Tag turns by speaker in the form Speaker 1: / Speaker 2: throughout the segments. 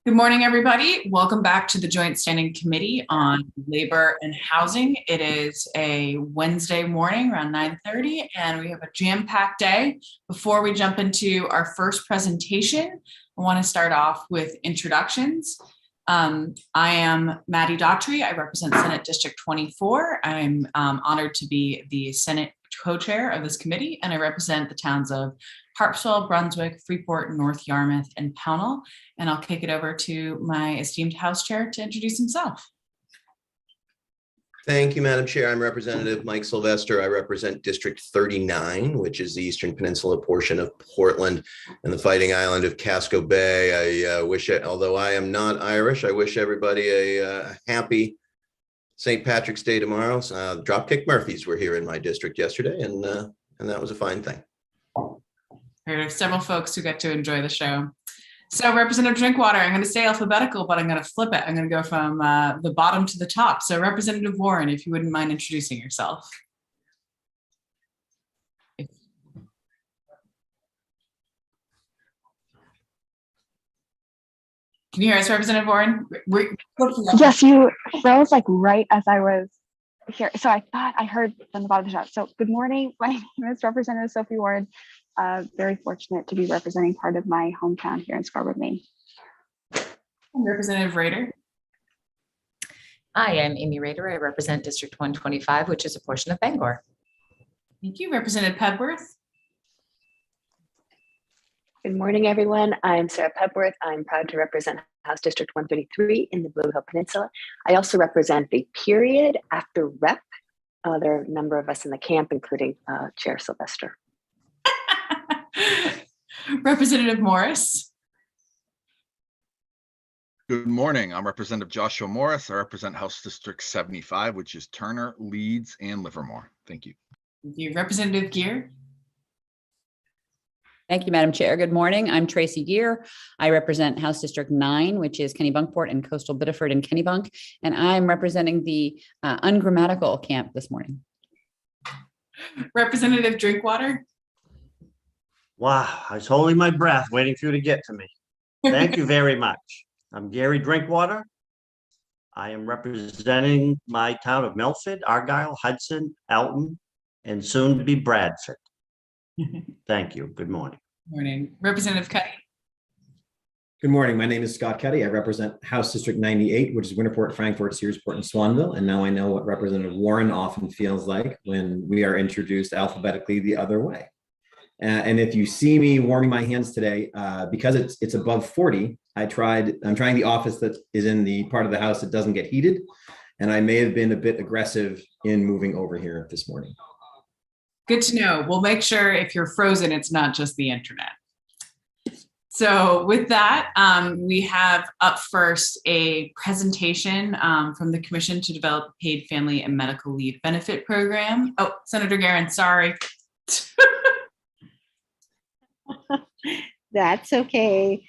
Speaker 1: Good morning, everybody. Welcome back to the Joint Standing Committee on Labor and Housing. It is a Wednesday morning around 9:30, and we have a jam-packed day. Before we jump into our first presentation, I want to start off with introductions. I am Maddie Daughtry. I represent Senate District 24. I'm honored to be the Senate co-chair of this committee, and I represent the towns of Harpswell, Brunswick, Freeport, North Yarmouth, and Pownell. And I'll kick it over to my esteemed House Chair to introduce himself.
Speaker 2: Thank you, Madam Chair. I'm Representative Mike Sylvester. I represent District 39, which is the Eastern Peninsula portion of Portland and the Fighting Island of Casco Bay. I wish, although I am not Irish, I wish everybody a happy St. Patrick's Day tomorrow. Dropkick Murphys were here in my district yesterday, and that was a fine thing.
Speaker 1: There are several folks who get to enjoy the show. So Representative Drinkwater, I'm going to stay alphabetical, but I'm going to flip it. I'm going to go from the bottom to the top. So Representative Warren, if you wouldn't mind introducing yourself. Can you hear us, Representative Warren?
Speaker 3: Yes, you froze like right as I was here. So I thought I heard from the bottom of the shot. So good morning. My name is Representative Sophie Warren. Very fortunate to be representing part of my hometown here in Scarborough, Maine.
Speaker 1: Representative Rader.
Speaker 4: Hi, I'm Amy Rader. I represent District 125, which is a portion of Bangor.
Speaker 1: Thank you. Representative Pebworth.
Speaker 5: Good morning, everyone. I'm Sarah Pebworth. I'm proud to represent House District 133 in the Blue Hill Peninsula. I also represent the period after rep. There are a number of us in the camp, including Chair Sylvester.
Speaker 1: Representative Morris.
Speaker 6: Good morning. I'm Representative Joshua Morris. I represent House District 75, which is Turner, Leeds, and Livermore. Thank you.
Speaker 1: Thank you. Representative Gear.
Speaker 7: Thank you, Madam Chair. Good morning. I'm Tracy Gear. I represent House District 9, which is Kennebunkport and Coastal Biddeford and Kennebunk, and I'm representing the ungrammatical camp this morning.
Speaker 1: Representative Drinkwater.
Speaker 8: Wow, I was holding my breath, waiting for you to get to me. Thank you very much. I'm Gary Drinkwater. I am representing my town of Milford, Argyle, Hudson, Alton, and soon to be Bradford. Thank you. Good morning.
Speaker 1: Morning. Representative Cuddy.
Speaker 9: Good morning. My name is Scott Cuddy. I represent House District 98, which is Winterport, Frankfort, Searsport, and Swanville. And now I know what Representative Warren often feels like when we are introduced alphabetically the other way. And if you see me warming my hands today, because it's above 40, I'm trying the office that is in the part of the house that doesn't get heated. And I may have been a bit aggressive in moving over here this morning.
Speaker 1: Good to know. We'll make sure if you're frozen, it's not just the internet. So with that, we have up first a presentation from the Commission to develop a paid family and medical leave benefit program. Oh, Senator Guerin, sorry.
Speaker 10: That's okay,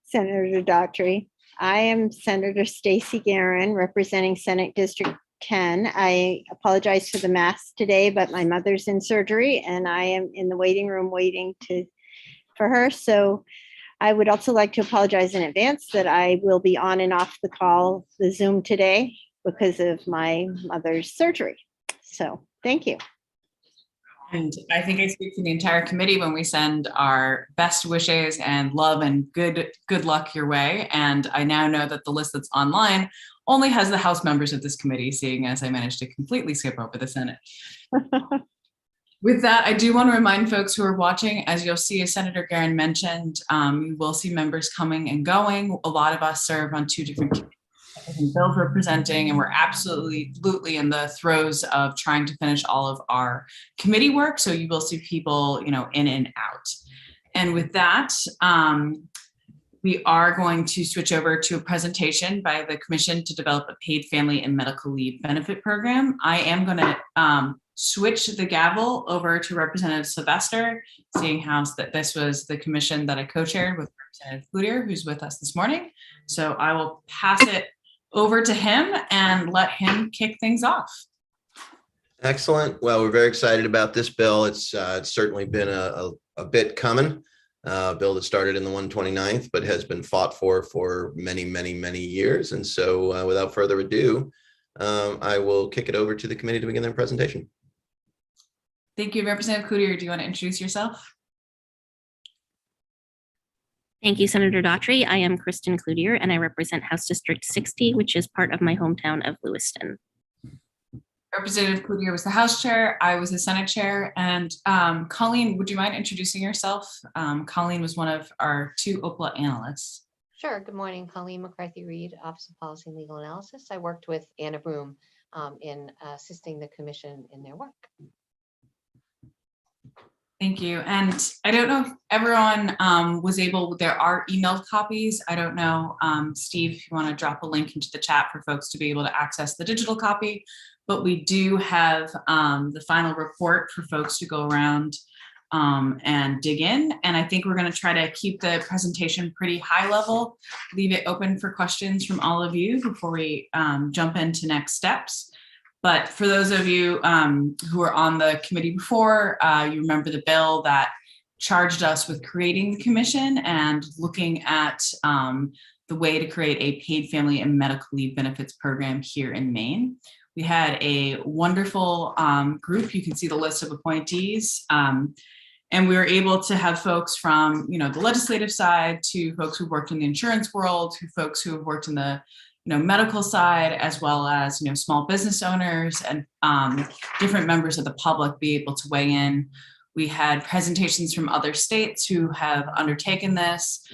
Speaker 10: Senator Daughtry. I am Senator Stacey Guerin, representing Senate District 10. I apologize for the mask today, but my mother's in surgery and I am in the waiting room waiting for her. So I would also like to apologize in advance that I will be on and off the Zoom today because of my mother's surgery. So thank you.
Speaker 1: And I think I speak for the entire committee when we send our best wishes and love and good luck your way. And I now know that the list that's online only has the House members of this committee, seeing as I managed to completely skip over the Senate. With that, I do want to remind folks who are watching, as you'll see, as Senator Guerin mentioned, you will see members coming and going. A lot of us serve on two different committees. Bill's representing, and we're absolutely in the throes of trying to finish all of our committee work. So you will see people, in and out. And with that, we are going to switch over to a presentation by the Commission to develop a paid family and medical leave benefit program. I am going to switch the gavel over to Representative Sylvester, seeing how that this was the commission that I co-chaired with Representative Cloutier, who's with us this morning. So I will pass it over to him and let him kick things off.
Speaker 2: Excellent. Well, we're very excited about this bill. It's certainly been a bit coming. bill that started in the 129th, but has been fought for many, many, many years. And so without further ado, I will kick it over to the committee to begin their presentation.
Speaker 1: Thank you. Representative Cloutier, do you want to introduce yourself?
Speaker 11: Thank you, Senator Daughtry. I am Kristen Cloutier, and I represent House District 60, which is part of my hometown of Lewiston.
Speaker 1: Representative Cloutier was the House Chair. I was the Senate Chair. And Colleen, would you mind introducing yourself? Colleen was one of our 2 OPLA analysts.
Speaker 4: Sure. Good morning, Colleen McCarthy-Reed, Office of Policy and Legal Analysis. I worked with Anna Broom in assisting the commission in their work.
Speaker 1: Thank you. And I don't know if everyone was able, there are emailed copies. I don't know, Steve, if you want to drop a link into the chat for folks to be able to access the digital copy, but we do have the final report for folks to go around and dig in. And I think we're going to try to keep the presentation pretty high level, leave it open for questions from all of you before we jump into next steps. But for those of you who were on the committee before, you remember the bill that charged us with creating the commission and looking at the way to create a paid family and medical leave benefits program here in Maine. We had a wonderful group. You can see the list of appointees. And we were able to have folks from, the legislative side to folks who worked in the insurance world, to folks who have worked in the medical side, as well as, small business owners and different members of the public be able to weigh in. We had presentations from other states who have undertaken this,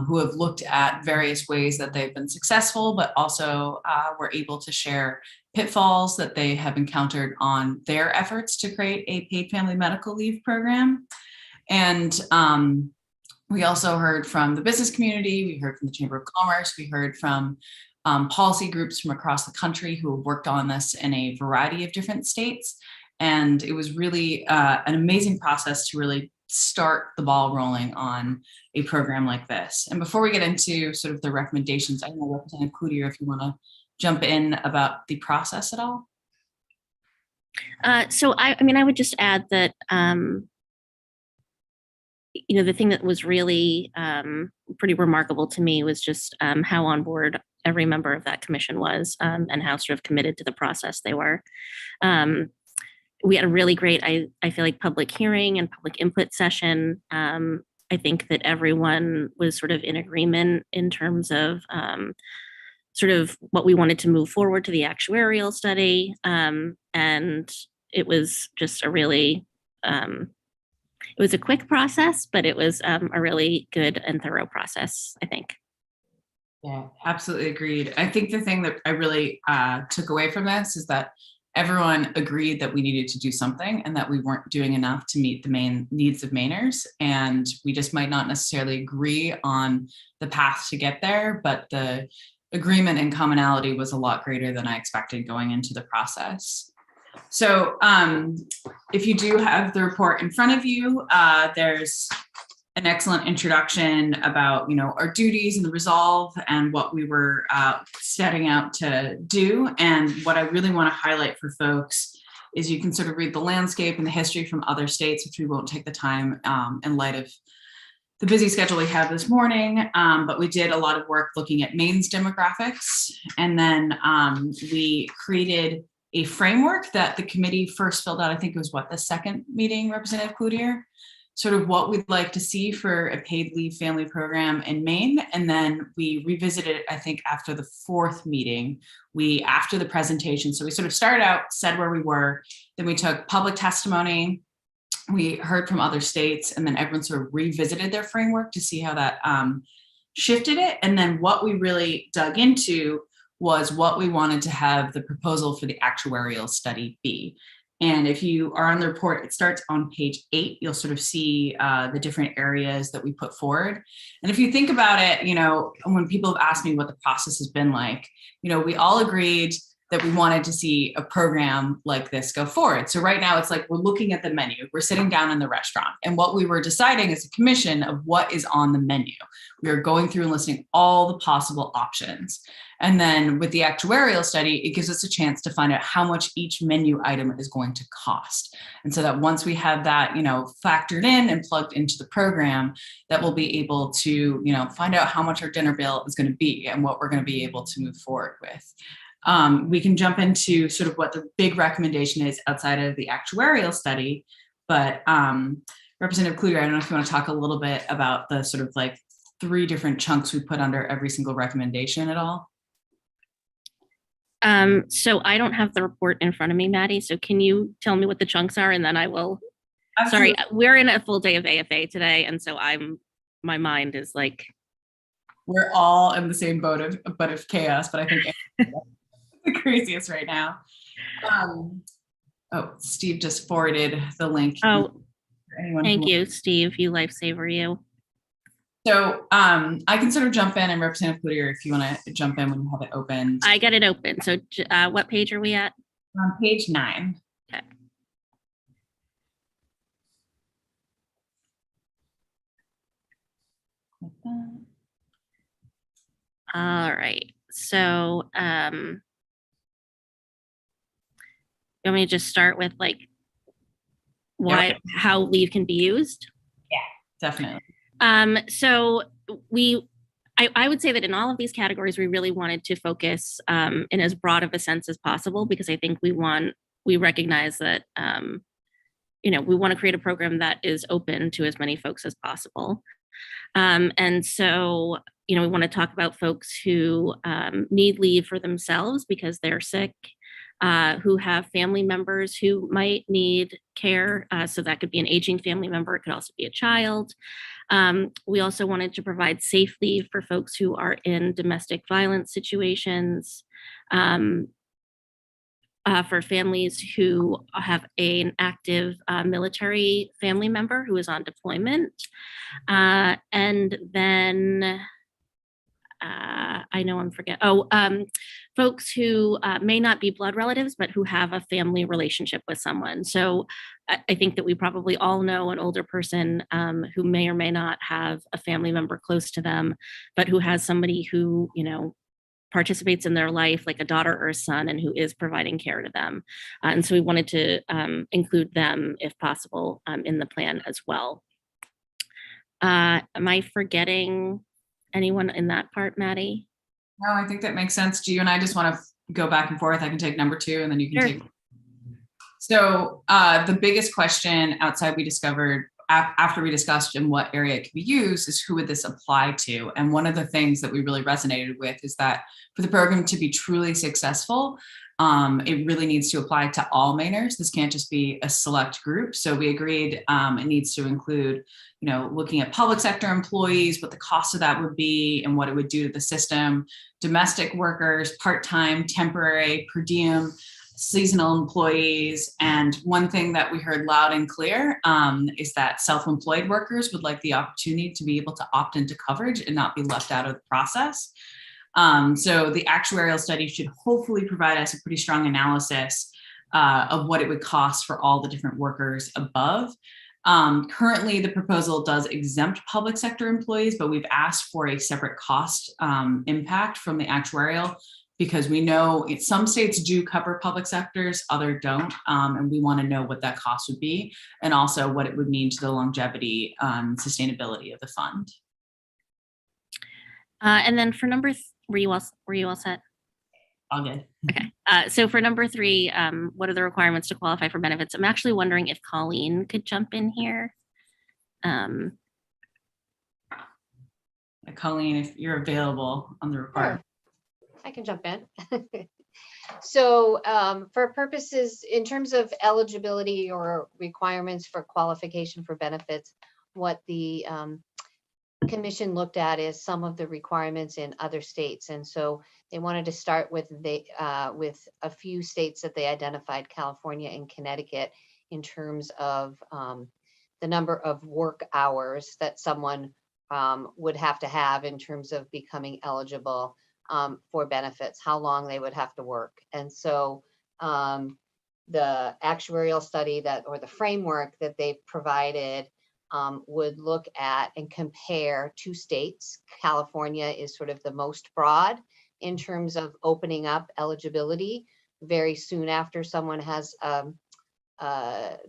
Speaker 1: who have looked at various ways that they've been successful, but also were able to share pitfalls that they have encountered on their efforts to create a paid family medical leave program. And we also heard from the business community, we heard from the Chamber of Commerce, we heard from policy groups from across the country who have worked on this in a variety of different states. And it was really an amazing process to really start the ball rolling on a program like this. And before we get into sort of the recommendations, I don't know, Representative Cloutier, if you want to jump in about the process at all.
Speaker 11: So I would just add that, the thing that was really pretty remarkable to me was just how on board every member of that commission was and how sort of committed to the process they were. We had a really great, I feel like, public hearing and public input session. I think that everyone was sort of in agreement in terms of sort of what we wanted to move forward to the actuarial study. And it was just a really, it was a quick process, but it was a really good and thorough process, I think.
Speaker 1: Yeah, absolutely agreed. I think the thing that I really took away from this is that everyone agreed that we needed to do something and that we weren't doing enough to meet the main needs of Mainers. And we just might not necessarily agree on the path to get there, but the agreement and commonality was a lot greater than I expected going into the process. So if you do have the report in front of you, there's an excellent introduction about, our duties and the resolve and what we were setting out to do. And what I really want to highlight for folks is you can sort of read the landscape and the history from other states, which we won't take the time in light of the busy schedule we have this morning, but we did a lot of work looking at Maine's demographics. And then we created a framework that the committee first filled out. I think it was the second meeting, Representative Cloutier, sort of what we'd like to see for a paid leave family program in Maine. And then we revisited it, I think, after the fourth meeting, after the presentation. So we sort of started out, said where we were, then we took public testimony, we heard from other states, and then everyone sort of revisited their framework to see how that shifted it. And then what we really dug into was what we wanted to have the proposal for the actuarial study be. And if you are on the report, it starts on page 8. You'll sort of see the different areas that we put forward. And if you think about it, when people have asked me what the process has been like, we all agreed that we wanted to see a program like this go forward. So right now it's like we're looking at the menu, we're sitting down in the restaurant, and what we were deciding as a commission of what is on the menu. We are going through and listing all the possible options. And then with the actuarial study, it gives us a chance to find out how much each menu item is going to cost. And so that once we have that, factored in and plugged into the program, that we'll be able to, find out how much our dinner bill is going to be and what we're going to be able to move forward with. We can jump into sort of what the big recommendation is outside of the actuarial study, but Representative Kluger, I don't know if you want to talk a little bit about the sort of like 3 different chunks we put under every single recommendation at all.
Speaker 11: So I don't have the report in front of me, Maddie. So can you tell me what the chunks are, and then I will.
Speaker 1: Absolutely.
Speaker 11: Sorry, we're in a full day of AFA today, and so my mind is like.
Speaker 1: We're all in the same boat of chaos, but I think it's the craziest right now. Steve just forwarded the link.
Speaker 11: Oh, thank you, Steve. You lifesaver, you.
Speaker 1: So I can sort of jump in, and Representative Cloutier, if you want to jump in when you have it open.
Speaker 11: I got it open. So what page are we at?
Speaker 1: On page 9.
Speaker 11: Okay. All right. So you want me to just start with like how leave can be used?
Speaker 1: Yeah, definitely.
Speaker 11: So I would say that in all of these categories, we really wanted to focus in as broad of a sense as possible, because I think we recognize that, we want to create a program that is open to as many folks as possible. And so, we want to talk about folks who need leave for themselves because they're sick, who have family members who might need care. So that could be an aging family member. It could also be a child. We also wanted to provide safe leave for folks who are in domestic violence situations, for families who have an active military family member who is on deployment. And then I know I'm forgetting. Folks who may not be blood relatives, but who have a family relationship with someone. So I think that we probably all know an older person who may or may not have a family member close to them, but who has somebody who, participates in their life, like a daughter or a son, and who is providing care to them. And so we wanted to include them, if possible, in the plan as well. Am I forgetting anyone in that part, Maddie?
Speaker 1: No, I think that makes sense. Do you and I just want to go back and forth? I can take number 2 and then you can take. So the biggest question outside we discovered after we discussed in what area it could be used is who would this apply to? And one of the things that we really resonated with is that for the program to be truly successful, it really needs to apply to all Mainers. This can't just be a select group. So we agreed it needs to include, looking at public sector employees, what the cost of that would be and what it would do to the system, domestic workers, part-time, temporary, per diem, seasonal employees. And one thing that we heard loud and clear is that self-employed workers would like the opportunity to be able to opt into coverage and not be left out of the process. So the actuarial study should hopefully provide us a pretty strong analysis of what it would cost for all the different workers above. Currently, the proposal does exempt public sector employees, but we've asked for a separate cost impact from the actuarial, because we know some states do cover public sectors, other don't, and we want to know what that cost would be, and also what it would mean to the longevity sustainability of the fund.
Speaker 11: And then for number, were you all set?
Speaker 1: All good.
Speaker 11: Okay. So for number 3, what are the requirements to qualify for benefits? I'm actually wondering if Colleen could jump in here.
Speaker 1: Colleen, if you're available on the requirement.
Speaker 4: Sure. I can jump in. So for purposes, in terms of eligibility or requirements for qualification for benefits, what the commission looked at is some of the requirements in other states. And so they wanted to start with a few states that they identified, California and Connecticut, in terms of the number of work hours that someone would have to have in terms of becoming eligible for benefits, how long they would have to work. And so the actuarial study or the framework that they provided would look at and compare two states. California is sort of the most broad in terms of opening up eligibility very soon after someone has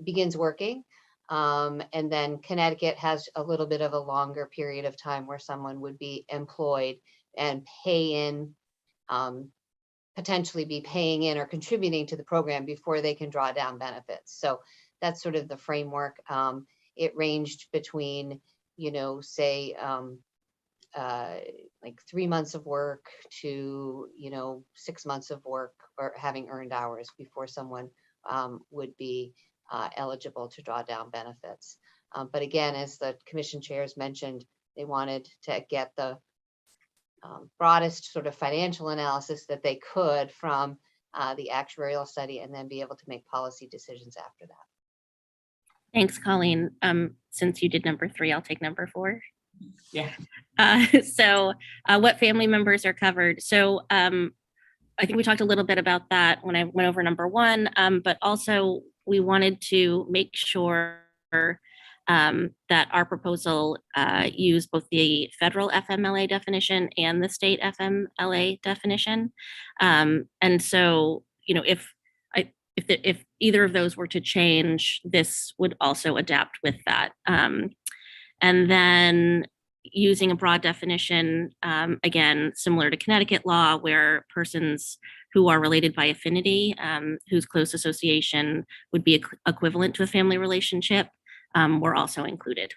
Speaker 4: begins working. And then Connecticut has a little bit of a longer period of time where someone would be employed and pay in, potentially be paying in or contributing to the program before they can draw down benefits. So that's sort of the framework. It ranged between, say, like 3 months of work to, 6 months of work or having earned hours before someone would be eligible to draw down benefits. But again, as the commission chairs mentioned, they wanted to get the broadest sort of financial analysis that they could from the actuarial study and then be able to make policy decisions after that.
Speaker 11: Thanks, Colleen. Since you did number 3, I'll take number 4.
Speaker 1: Yeah.
Speaker 11: So what family members are covered? So I think we talked a little bit about that when I went over number 1, but also we wanted to make sure that our proposal used both the federal FMLA definition and the state FMLA definition. And so, if either of those were to change, this would also adapt with that. And then using a broad definition, again, similar to Connecticut law, where persons who are related by affinity, whose close association would be equivalent to a family relationship, were also included.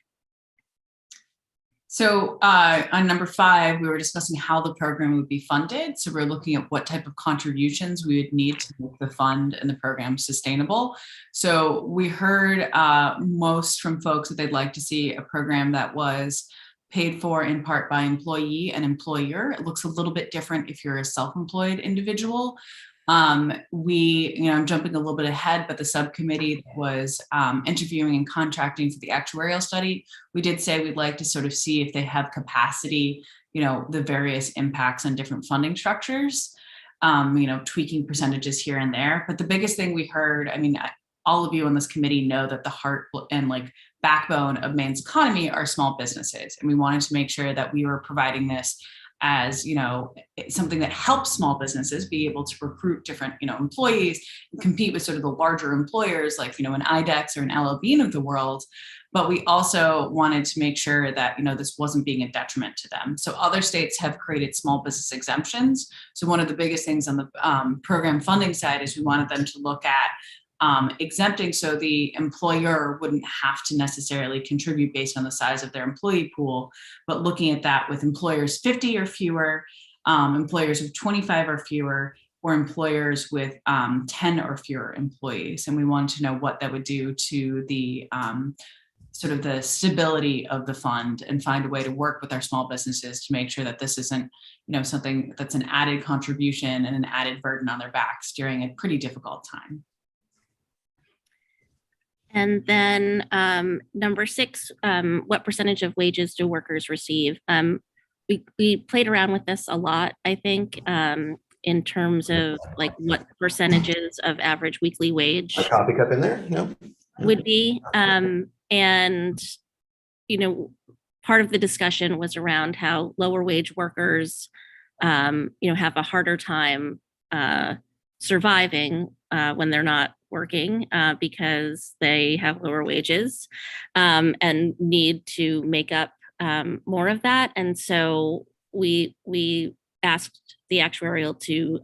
Speaker 1: So on number 5, we were discussing how the program would be funded. So we're looking at what type of contributions we would need to make the fund and the program sustainable. So we heard most from folks that they'd like to see a program that was paid for in part by employee and employer. It looks a little bit different if you're a self-employed individual. I'm jumping a little bit ahead, but the subcommittee that was interviewing and contracting for the actuarial study, we did say we'd like to sort of see if they have capacity, the various impacts on different funding structures, tweaking percentages here and there. But the biggest thing we heard, all of you on this committee know that the heart and backbone of Maine's economy are small businesses. And we wanted to make sure that we were providing this as something that helps small businesses be able to recruit different employees and compete with sort of the larger employers like an IDEX or an LLB of the world. But we also wanted to make sure that this wasn't being a detriment to them. So other states have created small business exemptions. So one of the biggest things on the program funding side is we wanted them to look at exempting, so the employer wouldn't have to necessarily contribute based on the size of their employee pool, but looking at that with employers 50 or fewer, employers with 25 or fewer, or employers with 10 or fewer employees. And we wanted to know what that would do to the sort of the stability of the fund and find a way to work with our small businesses to make sure that this isn't something that's an added contribution and an added burden on their backs during a pretty difficult time.
Speaker 11: And then number 6, what percentage of wages do workers receive? We played around with this a lot, I think, in terms of what percentages of average weekly wage
Speaker 2: A coffee cup in there? No.
Speaker 11: would be. And, part of the discussion was around how lower wage workers, have a harder time surviving when they're not working because they have lower wages and need to make up more of that. And so we asked the actuarial to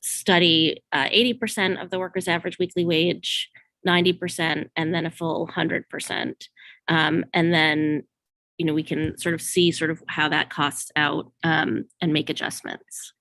Speaker 11: study 80% of the workers' average weekly wage, 90%, and then a full 100%. And then, we can sort of see how that costs out and make adjustments.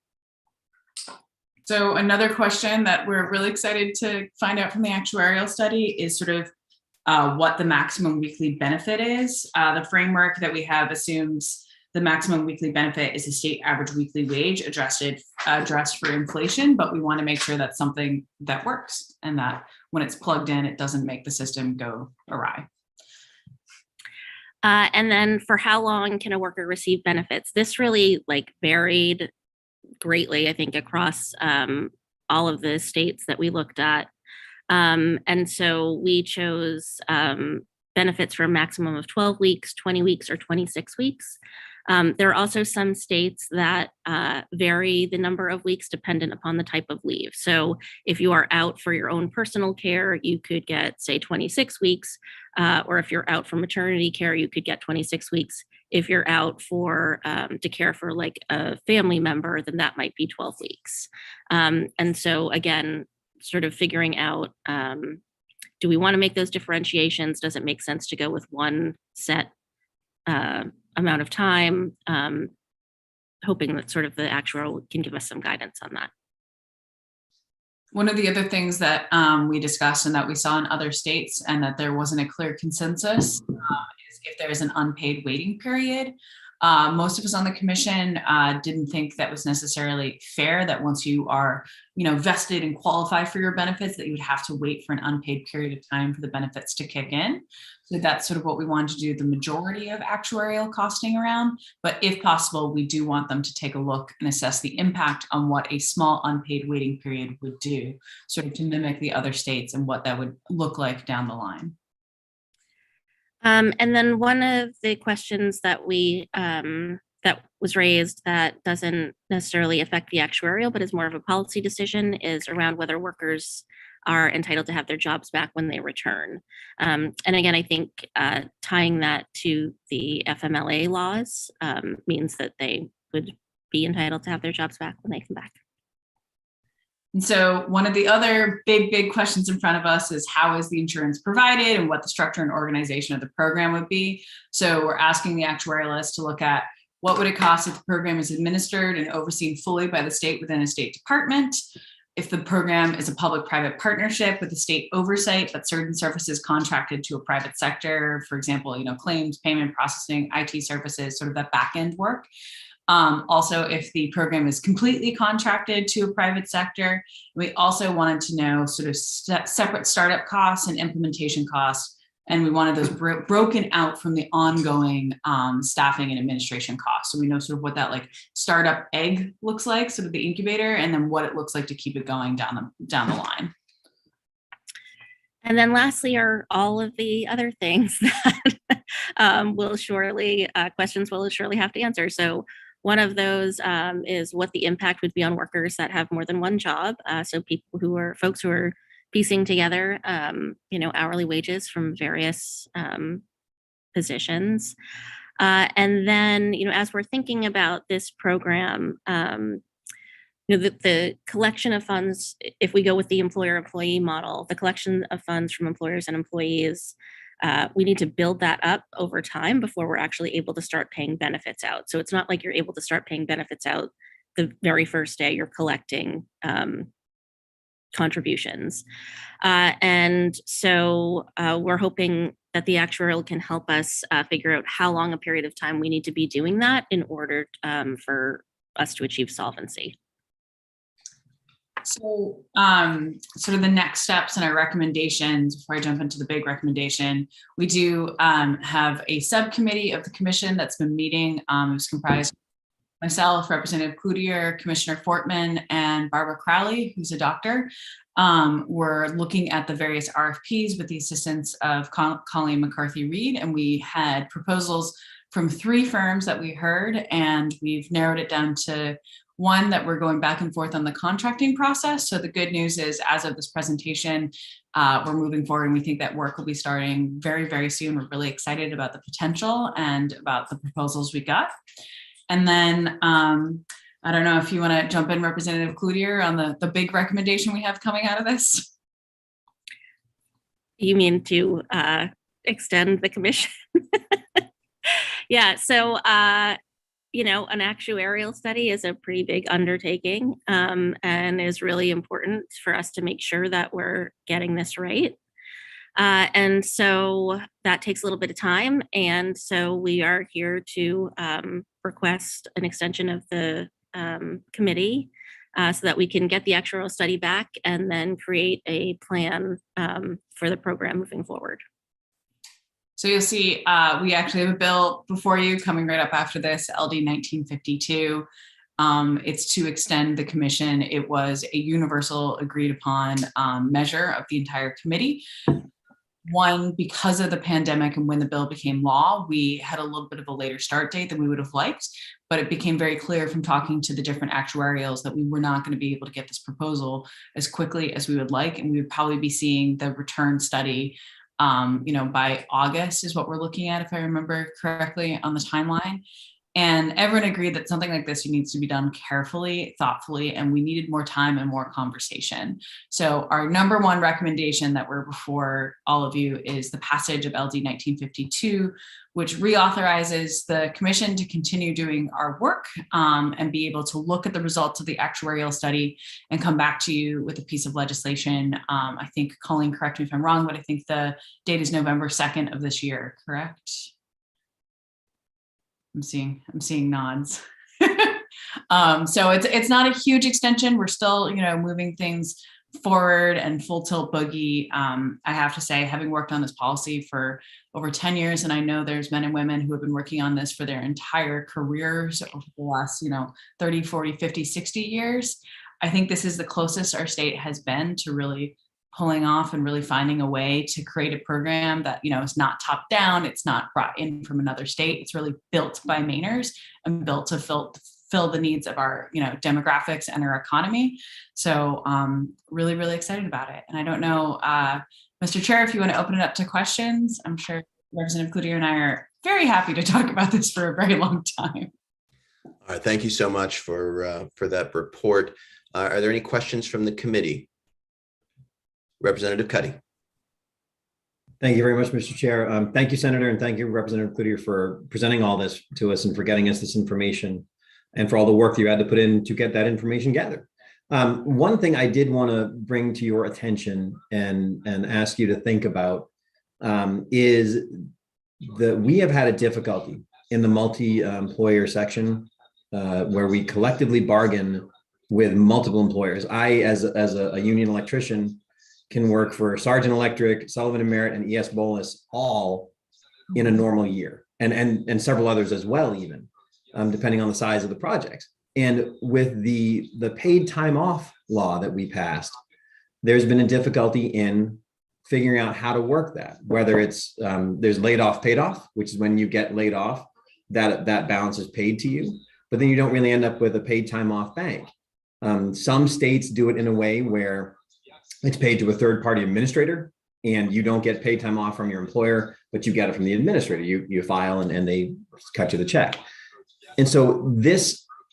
Speaker 1: So another question that we're really excited to find out from the actuarial study is sort of what the maximum weekly benefit is. The framework that we have assumes the maximum weekly benefit is the state average weekly wage addressed for inflation, but we want to make sure that's something that works and that when it's plugged in, it doesn't make the system go awry.
Speaker 11: And then for how long can a worker receive benefits? This really like varied greatly, I think, across all of the states that we looked at. And so we chose benefits for a maximum of 12 weeks, 20 weeks, or 26 weeks. There are also some states that vary the number of weeks dependent upon the type of leave. So if you are out for your own personal care, you could get, say, 26 weeks, or if you're out for maternity care, you could get 26 weeks. If you're out for to care for like a family member, then that might be 12 weeks. And so again, sort of figuring out, do we want to make those differentiations? Does it make sense to go with one set amount of time, hoping that sort of the actuarial can give us some guidance on that.
Speaker 1: One of the other things that we discussed and that we saw in other states and that there wasn't a clear consensus is if there's an unpaid waiting period. Most of us on the commission didn't think that was necessarily fair that once you are, vested and qualify for your benefits, that you would have to wait for an unpaid period of time for the benefits to kick in. So that's sort of what we wanted to do the majority of actuarial costing around. But if possible, we do want them to take a look and assess the impact on what a small unpaid waiting period would do, sort of to mimic the other states and what that would look like down the line.
Speaker 11: And then one of the questions that we that was raised that doesn't necessarily affect the actuarial, but is more of a policy decision, is around whether workers are entitled to have their jobs back when they return. And again, I think tying that to the FMLA laws means that they would be entitled to have their jobs back when they come back.
Speaker 1: And so one of the other big questions in front of us is how is the insurance provided and what the structure and organization of the program would be. So we're asking the actuarialist to look at what would it cost if the program is administered and overseen fully by the state within a state department, if the program is a public-private partnership with the state oversight, but certain services contracted to a private sector, for example, claims, payment processing, IT services, sort of that back-end work. Also, if the program is completely contracted to a private sector. We also wanted to know sort of separate startup costs and implementation costs. And we wanted those broken out from the ongoing staffing and administration costs. So we know sort of what that like startup egg looks like, sort of the incubator, and then what it looks like to keep it going down the line.
Speaker 11: And then lastly are all of the other things that questions will surely have to answer. So one of those is what the impact would be on workers that have more than one job. So folks who are piecing together, hourly wages from various positions. And then, as we're thinking about this program, the collection of funds, if we go with the employer-employee model, the collection of funds from employers and employees, we need to build that up over time before we're actually able to start paying benefits out. So it's not like you're able to start paying benefits out the very first day you're collecting contributions. And so we're hoping that the actuarial can help us figure out how long a period of time we need to be doing that in order for us to achieve solvency.
Speaker 1: So sort of the next steps and our recommendations, before I jump into the big recommendation, we do have a subcommittee of the commission that's been meeting. It's comprised of myself, Representative Cloutier, Commissioner Fortman, and Barbara Crowley, who's a doctor. We're looking at the various RFPs with the assistance of Colleen McCarthy-Reed, and we had proposals from 3 firms that we heard, and we've narrowed it down to one that we're going back and forth on the contracting process. So the good news is, as of this presentation, we're moving forward and we think that work will be starting very, very soon. We're really excited about the potential and about the proposals we got. And then I don't know if you want to jump in, Representative Cloutier, on the big recommendation we have coming out of this.
Speaker 11: You mean to extend the commission? Yeah, so an actuarial study is a pretty big undertaking and is really important for us to make sure that we're getting this right. And so that takes a little bit of time. And so we are here to request an extension of the committee so that we can get the actuarial study back and then create a plan for the program moving forward.
Speaker 1: So you'll see we actually have a bill before you coming right up after this, LD 1952. It's to extend the commission. It was a universal agreed upon measure of the entire committee. One, because of the pandemic and when the bill became law, we had a little bit of a later start date than we would have liked, but it became very clear from talking to the different actuarials that we were not going to be able to get this proposal as quickly as we would like. And we would probably be seeing the return study, by August is what we're looking at, if I remember correctly on the timeline. And everyone agreed that something like this needs to be done carefully, thoughtfully, and we needed more time and more conversation. So our number one recommendation that we're before all of you is the passage of LD 1952, which reauthorizes the commission to continue doing our work and be able to look at the results of the actuarial study and come back to you with a piece of legislation. I think, Colleen, correct me if I'm wrong, but I think the date is November 2nd of this year, correct? I'm seeing nods. So it's not a huge extension. We're still, moving things forward and full tilt boogie. I have to say, having worked on this policy for over 10 years, and I know there's men and women who have been working on this for their entire careers over the last, 30, 40, 50, 60 years. I think this is the closest our state has been to really pulling off and really finding a way to create a program that, is not top down. It's not brought in from another state. It's really built by Mainers and built to fill the needs of our, demographics and our economy. So really, really excited about it. And I don't know, Mr. Chair, if you want to open it up to questions. I'm sure Representative Cloutier and I are very happy to talk about this for a very long time.
Speaker 2: All right, thank you so much for that report. Are there any questions from the committee? Representative Cuddy.
Speaker 9: Thank you very much, Mr. Chair. Thank you, Senator, and thank you, Representative Cloutier, for presenting all this to us and for getting us this information and for all the work you had to put in to get that information gathered. One thing I did want to bring to your attention and ask you to think about is that we have had a difficulty in the multi-employer section where we collectively bargain with multiple employers. I, as a union electrician, can work for Sargent Electric, Sullivan and Merritt, and ES Bolus all in a normal year, and several others as well, even depending on the size of the projects. And with the paid time off law that we passed, there's been a difficulty in figuring out how to work that. Whether it's there's laid off, paid off, which is when you get laid off, that balance is paid to you, but then you don't really end up with a paid time off bank. Some states do it in a way where it's paid to a third-party administrator, and you don't get paid time off from your employer, but you get it from the administrator. You file and they cut you the check. And so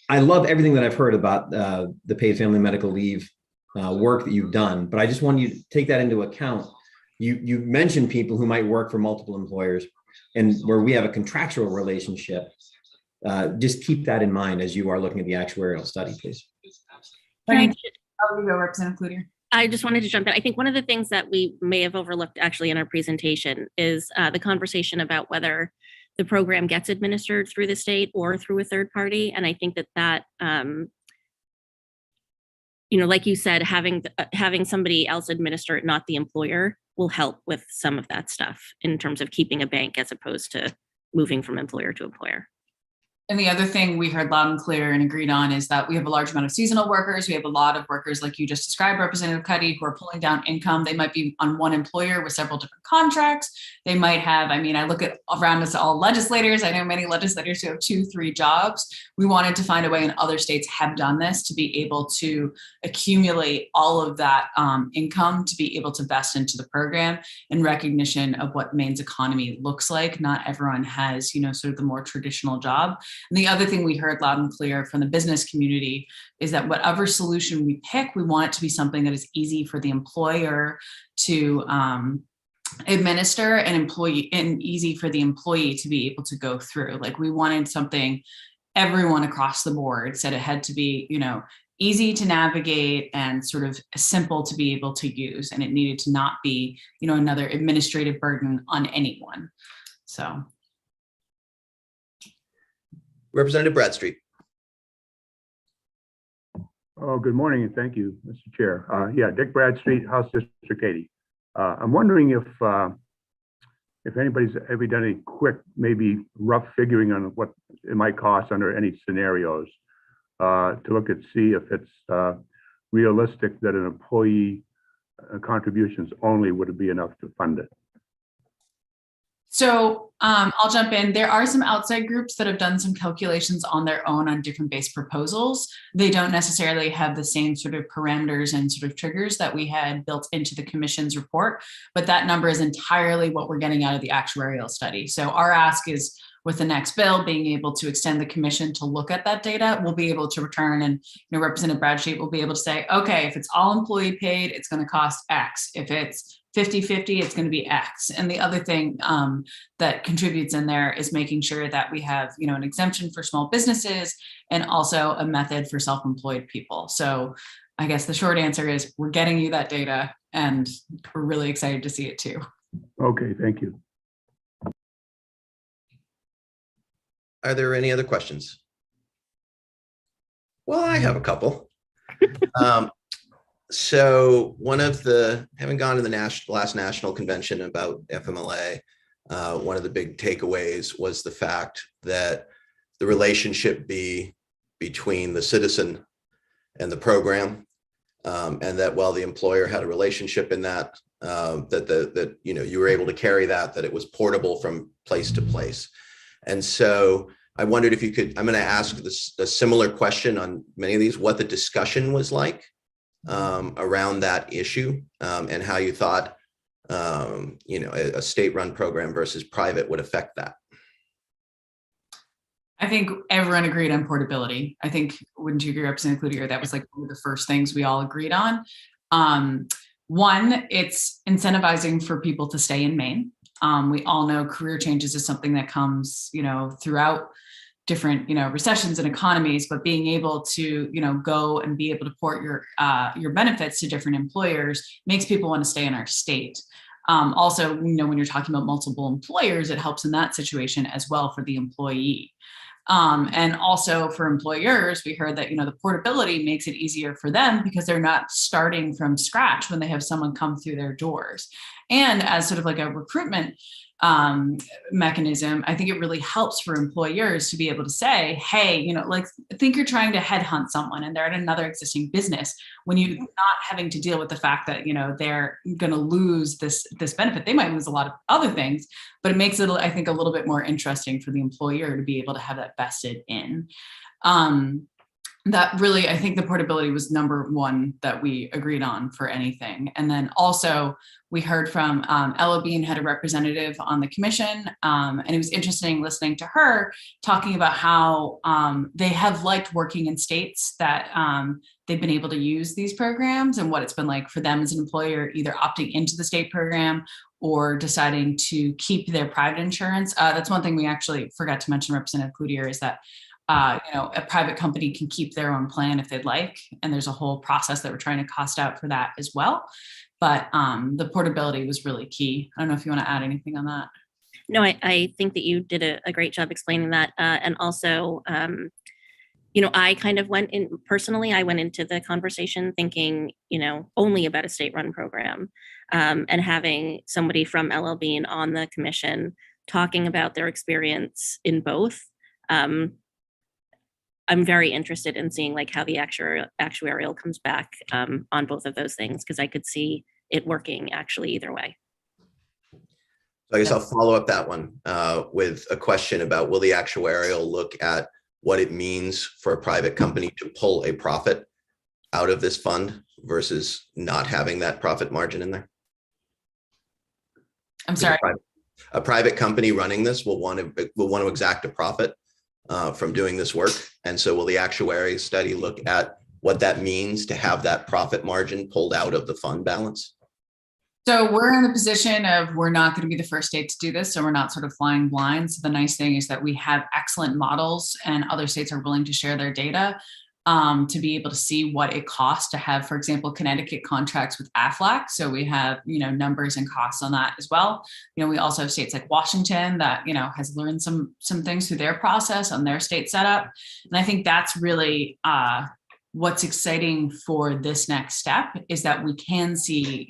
Speaker 9: I love everything that I've heard about the paid family medical leave work that you've done, but I just want you to take that into account. You mentioned people who might work for multiple employers, and where we have a contractual relationship. Just keep that in mind as you are looking at the actuarial study, please.
Speaker 1: Representative Cloutier.
Speaker 11: I just wanted to jump in. I think one of the things that we may have overlooked actually in our presentation is the conversation about whether the program gets administered through the state or through a third party. And I think that like you said, having somebody else administer it, not the employer, will help with some of that stuff in terms of keeping a bank as opposed to moving from employer to employer.
Speaker 1: And the other thing we heard loud and clear and agreed on is that we have a large amount of seasonal workers. We have a lot of workers, like you just described, Representative Cuddy, who are pulling down income. They might be on one employer with several different contracts. They might have, I look at around us all legislators. I know many legislators who have 2-3 jobs. We wanted to find a way, and other states have done this, to be able to accumulate all of that income to be able to vest into the program in recognition of what Maine's economy looks like. Not everyone has, sort of the more traditional job. And the other thing we heard loud and clear from the business community is that whatever solution we pick, we want it to be something that is easy for the employer to administer and easy for the employee to be able to go through. Like, we wanted something everyone across the board said it had to be, easy to navigate and sort of simple to be able to use. And it needed to not be, another administrative burden on anyone. So.
Speaker 2: Representative Bradstreet.
Speaker 12: Oh, good morning, and thank you, Mr. Chair. Dick Bradstreet, House District 80. I'm wondering if if anybody's ever done any quick, maybe rough figuring on what it might cost under any scenarios, to look at, see if it's realistic that an employee contributions only would be enough to fund it.
Speaker 1: So I'll jump in. There are some outside groups that have done some calculations on their own on different base proposals. They don't necessarily have the same sort of parameters and sort of triggers that we had built into the commission's report, but that number is entirely what we're getting out of the actuarial study. So our ask is, with the next bill, being able to extend the commission to look at that data, we'll be able to return, and Representative Bradshaw will be able to say, okay, if it's all employee paid, it's going to cost X. If it's 50-50, it's going to be X. And the other thing that contributes in there is making sure that we have, an exemption for small businesses and also a method for self-employed people. So I guess the short answer is we're getting you that data and we're really excited to see it too.
Speaker 12: Okay, thank you.
Speaker 2: Are there any other questions? Well, I have a couple. So having gone to the last national convention about FMLA, one of the big takeaways was the fact that the relationship between the citizen and the program, and that while the employer had a relationship in that, you were able to carry that it was portable from place to place. And so I wondered if you could, I'm going to ask a similar question on many of these, what the discussion was like around that issue, and how you thought, a state-run program versus private would affect that.
Speaker 1: I think everyone agreed on portability. I think, wouldn't you agree, Representative Cloutier, that was like one of the first things we all agreed on. One, it's incentivizing for people to stay in Maine. We all know career changes is something that comes, throughout different, recessions and economies, but being able to, go and be able to port your benefits to different employers makes people want to stay in our state. Also, when you're talking about multiple employers, it helps in that situation as well for the employee. And also for employers, we heard that, the portability makes it easier for them because they're not starting from scratch when they have someone come through their doors. And as sort of like a recruitment mechanism, I think it really helps for employers to be able to say, hey, think you're trying to headhunt someone and they're at another existing business, when you're not having to deal with the fact that, they're going to lose this benefit. They might lose a lot of other things, but it makes it, I think, a little bit more interesting for the employer to be able to have that vested in. That really, I think the portability was number one that we agreed on for anything. And then also we heard from Ella Bean, had a representative on the commission, and it was interesting listening to her talking about how they have liked working in states that they've been able to use these programs, and what it's been like for them as an employer, either opting into the state program or deciding to keep their private insurance. That's one thing we actually forgot to mention, Representative Cloutier, is that a private company can keep their own plan if they'd like. And there's a whole process that we're trying to cost out for that as well. But the portability was really key. I don't know if you want to add anything on that.
Speaker 11: No, I think that you did a great job explaining that. And also, I kind of went into the conversation thinking, only about a state-run program, and having somebody from LL Bean on the commission talking about their experience in both. I'm very interested in seeing how the actuarial comes back on both of those things, because I could see it working actually either way.
Speaker 2: So I guess I'll follow up that one with a question about, will the actuarial look at what it means for a private company to pull a profit out of this fund versus not having that profit margin in there?
Speaker 1: I'm sorry.
Speaker 2: A private company running this will want to exact a profit from doing this work. And so will the actuary study look at what that means to have that profit margin pulled out of the fund balance?
Speaker 1: So we're in the position of, we're not going to be the first state to do this. So we're not sort of flying blind. So the nice thing is that we have excellent models, and other states are willing to share their data to be able to see what it costs to have, for example, Connecticut contracts with AFLAC. So we have, numbers and costs on that as well. We also have states like Washington that, has learned some things through their process on their state setup. And I think that's really what's exciting for this next step, is that we can see,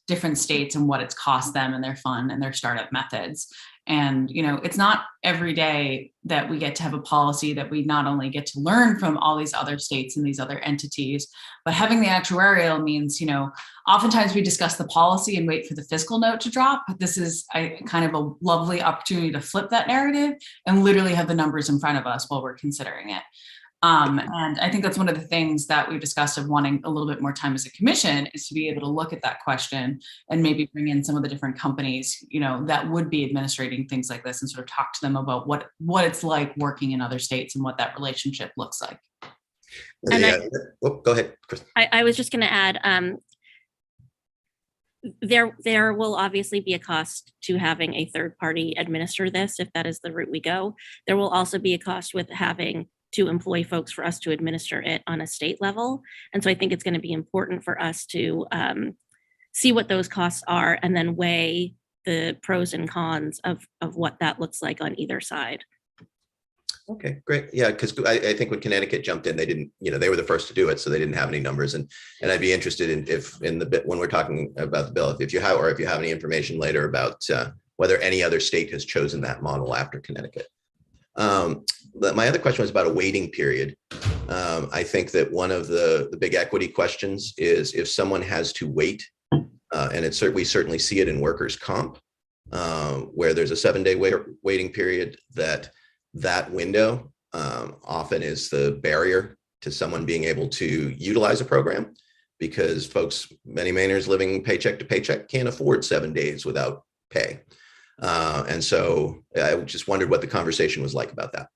Speaker 1: different states and what it's cost them and their fund and their startup methods. And, it's not every day that we get to have a policy that we not only get to learn from all these other states and these other entities, but having the actuarial means, oftentimes we discuss the policy and wait for the fiscal note to drop. But this is kind of a lovely opportunity to flip that narrative and literally have the numbers in front of us while we're considering it. And I think that's one of the things that we've discussed of wanting a little bit more time as a commission is to be able to look at that question and maybe bring in some of the different companies, that would be administrating things like this and sort of talk to them about what it's like working in other states and what that relationship looks like.
Speaker 11: And
Speaker 2: Go ahead, Chris.
Speaker 11: I was just going to add, there will obviously be a cost to having a third party administer this if that is the route we go. There will also be a cost with having to employ folks for us to administer it on a state level. And so I think it's going to be important for us to see what those costs are and then weigh the pros and cons of what that looks like on either side.
Speaker 2: Okay, great. Yeah, because I think when Connecticut jumped in, they didn't, they were the first to do it, so they didn't have any numbers. And I'd be interested in the bit when we're talking about the bill, if you have any information later about whether any other state has chosen that model after Connecticut. My other question was about a waiting period. I think that one of the big equity questions is if someone has to wait, and we certainly see it in workers' comp, where there's a 7-day waiting period, that window often is the barrier to someone being able to utilize a program, because many Mainers living paycheck to paycheck can't afford 7 days without pay. And so I just wondered what the conversation was like about that.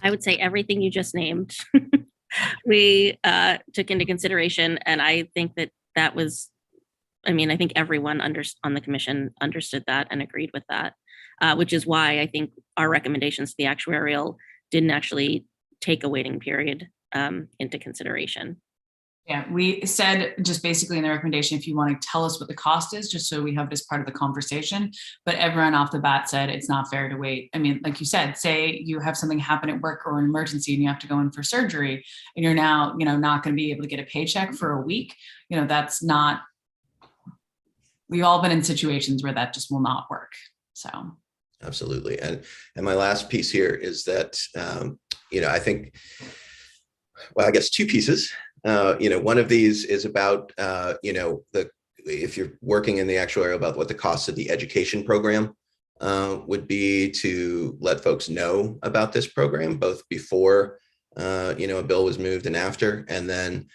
Speaker 11: I would say everything you just named, we took into consideration. And I think that was, I think everyone on the commission understood that and agreed with that, which is why I think our recommendations to the actuarial didn't actually take a waiting period into consideration.
Speaker 1: Yeah, we said just basically in the recommendation, if you want to tell us what the cost is, just so we have it as part of the conversation, but everyone off the bat said it's not fair to wait. Like you said, say you have something happen at work or an emergency and you have to go in for surgery and you're now, not going to be able to get a paycheck for a week. That's not, we've all been in situations where that just will not work. So.
Speaker 2: Absolutely. And my last piece here is that, I think, well, I guess two pieces. One of these is about, if you're working in the actuarial, about what the cost of the education program would be to let folks know about this program, both before, a bill was moved and after. And then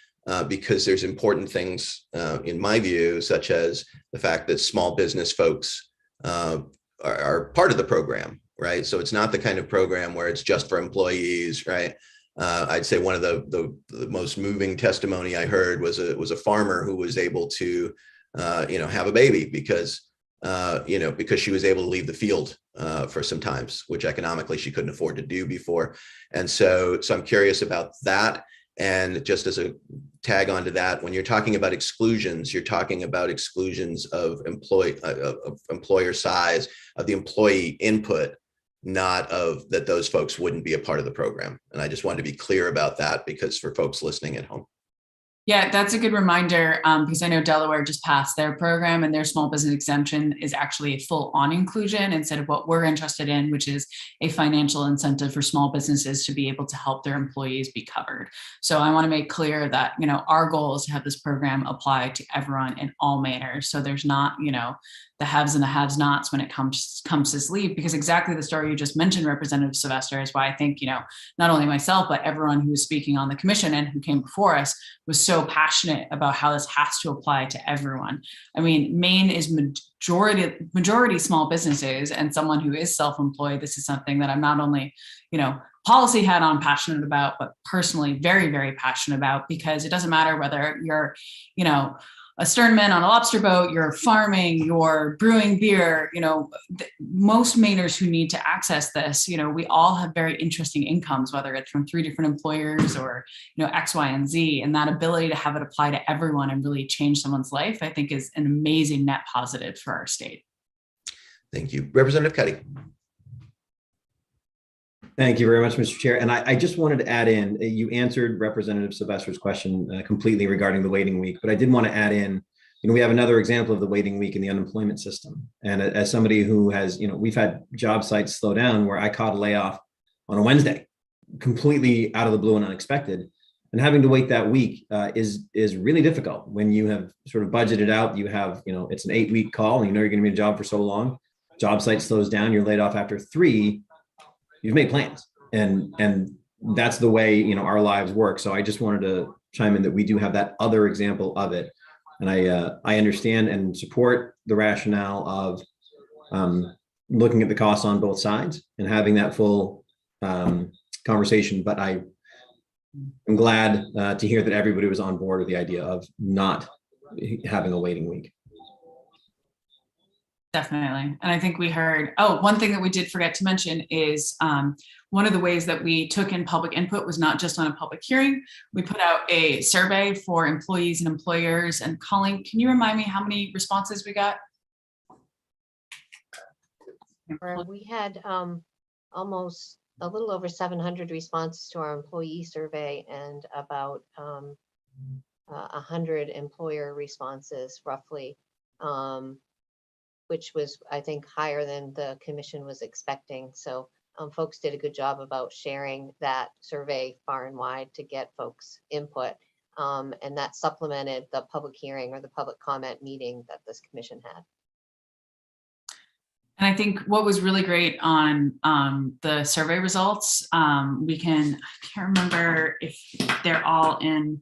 Speaker 2: because there's important things, in my view, such as the fact that small business folks are part of the program, right? So it's not the kind of program where it's just for employees, right? I'd say one of the most moving testimony I heard was a farmer who was able to, have a baby because she was able to leave the field for some times, which economically she couldn't afford to do before. And so I'm curious about that. And just as a tag onto that, when you're talking about exclusions, you're talking about exclusions of employer size, of the employee input, not of that those folks wouldn't be a part of the program. And I just wanted to be clear about that, because for folks listening at home.
Speaker 1: Yeah, that's a good reminder, because I know Delaware just passed their program and their small business exemption is actually a full on inclusion instead of what we're interested in, which is a financial incentive for small businesses to be able to help their employees be covered. So I want to make clear that, our goal is to have this program apply to everyone in all manners. So there's not, the haves and the have nots when it comes to this leave, because exactly the story you just mentioned, Representative Sylvester, is why I think, not only myself, but everyone who was speaking on the commission and who came before us was so passionate about how this has to apply to everyone. Maine is majority small businesses, and someone who is self-employed, this is something that I'm not only, policy hat on passionate about, but personally very, very passionate about, because it doesn't matter whether you're, a sternman on a lobster boat, you're farming, you're brewing beer, most Mainers who need to access this, we all have very interesting incomes, whether it's from 3 different employers or, X, Y, and Z. And that ability to have it apply to everyone and really change someone's life, I think is an amazing net positive for our state.
Speaker 2: Thank you. Representative Cuddy.
Speaker 9: Thank you very much, Mr. Chair. And I just wanted to add in, you answered Representative Sylvester's question completely regarding the waiting week, but I did want to add in we have another example of the waiting week in the unemployment system. And as somebody who has, we've had job sites slow down where I caught a layoff on a Wednesday, completely out of the blue and unexpected. And having to wait that week is really difficult when you have sort of budgeted out. You have, it's an 8-week call, and you're going to be in a job for so long. Job site slows down. You're laid off after 3. You've made plans, and that's the way our lives work. So I just wanted to chime in that we do have that other example of it, and I understand and support the rationale of looking at the costs on both sides and having that full conversation. But I'm glad to hear that everybody was on board with the idea of not having a waiting week.
Speaker 1: Definitely. And I think we heard, one thing that we did forget to mention is one of the ways that we took in public input was not just on a public hearing. We put out a survey for employees and employers. And Colleen, can you remind me how many responses we got?
Speaker 4: We had almost a little over 700 responses to our employee survey and about 100 employer responses roughly, which was, I think, higher than the commission was expecting. So folks did a good job about sharing that survey far and wide to get folks' input. And that supplemented the public hearing or the public comment meeting that this commission had.
Speaker 1: And I think what was really great on the survey results, I can't remember if they're all in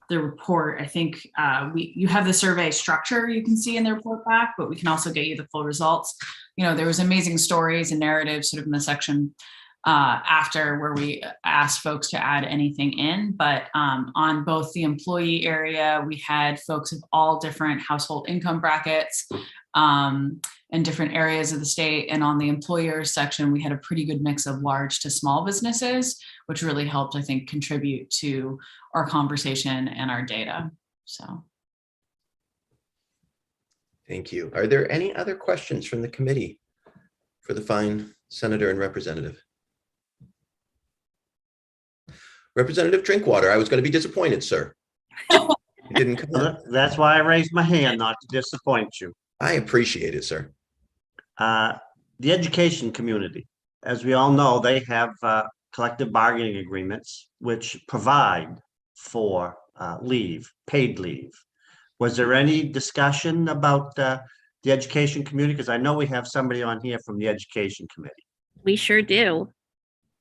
Speaker 1: the report. I think you have the survey structure you can see in the report back, but we can also get you the full results. There was amazing stories and narratives sort of in the section after where we asked folks to add anything in. But on both the employee area, we had folks of all different household income brackets in different areas of the state. And on the employer section, we had a pretty good mix of large to small businesses, which really helped, I think, contribute to our conversation and our data. So.
Speaker 2: Thank you. Are there any other questions from the committee for the fine senator and representative? Representative Drinkwater, I was going to be disappointed, sir. You didn't come.
Speaker 8: That's why I raised my hand, not to disappoint you.
Speaker 2: I appreciate it, sir.
Speaker 8: The education community, as we all know, they have collective bargaining agreements which provide for leave, paid leave. Was there any discussion about the education community? Because I know we have somebody on here from the education committee.
Speaker 11: We sure do.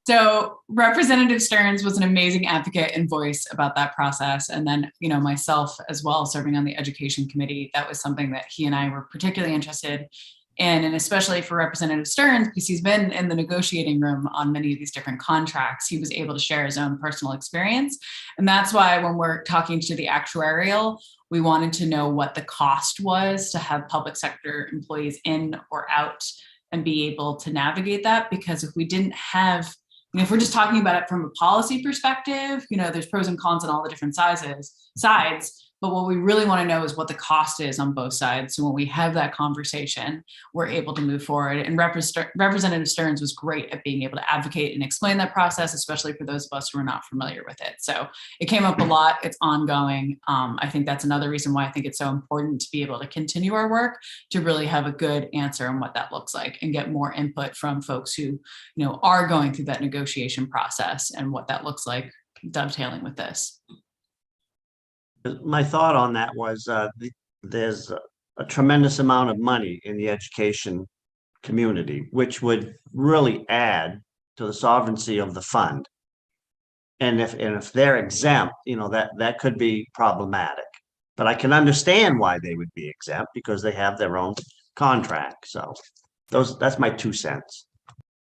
Speaker 1: So Representative Stearns was an amazing advocate and voice about that process. And then, myself as well, serving on the education committee, that was something that he and I were particularly interested in, and especially for Representative Stearns, because he's been in the negotiating room on many of these different contracts, he was able to share his own personal experience. And that's why when we're talking to the actuarial, we wanted to know what the cost was to have public sector employees in or out and be able to navigate that. Because if we didn't have, if we're just talking about it from a policy perspective, there's pros and cons on all the different sides. But what we really want to know is what the cost is on both sides. So when we have that conversation, we're able to move forward. And Representative Stearns was great at being able to advocate and explain that process, especially for those of us who are not familiar with it. So it came up a lot. It's ongoing. I think that's another reason why I think it's so important to be able to continue our work, to really have a good answer on what that looks like and get more input from folks who, are going through that negotiation process and what that looks like dovetailing with this.
Speaker 8: My thought on that was there's a tremendous amount of money in the education community, which would really add to the solvency of the fund. And if they're exempt, that could be problematic. But I can understand why they would be exempt, because they have their own contract. So that's my 2 cents.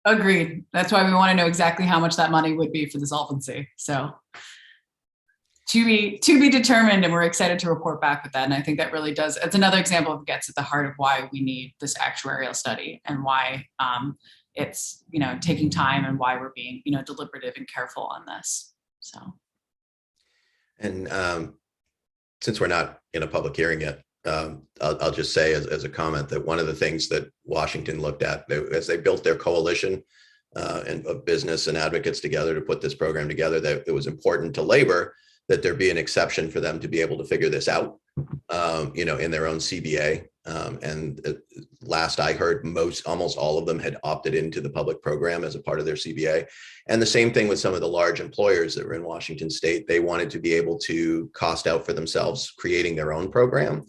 Speaker 1: Agreed. That's why we want to know exactly how much that money would be for the solvency. So to be determined, and we're excited to report back with that. And I think that really does, it's another example of gets at the heart of why we need this actuarial study and why it's, taking time and why we're being, deliberative and careful on this. So. And
Speaker 2: since we're not in a public hearing yet, I'll just say as a comment that one of the things that Washington looked at as they built their coalition and of business and advocates together to put this program together, that it was important to labor that there be an exception for them to be able to figure this out. in their own CBA. Last I heard, almost all of them had opted into the public program as a part of their CBA. And the same thing with some of the large employers that were in Washington State. They wanted to be able to cost out for themselves, creating their own program.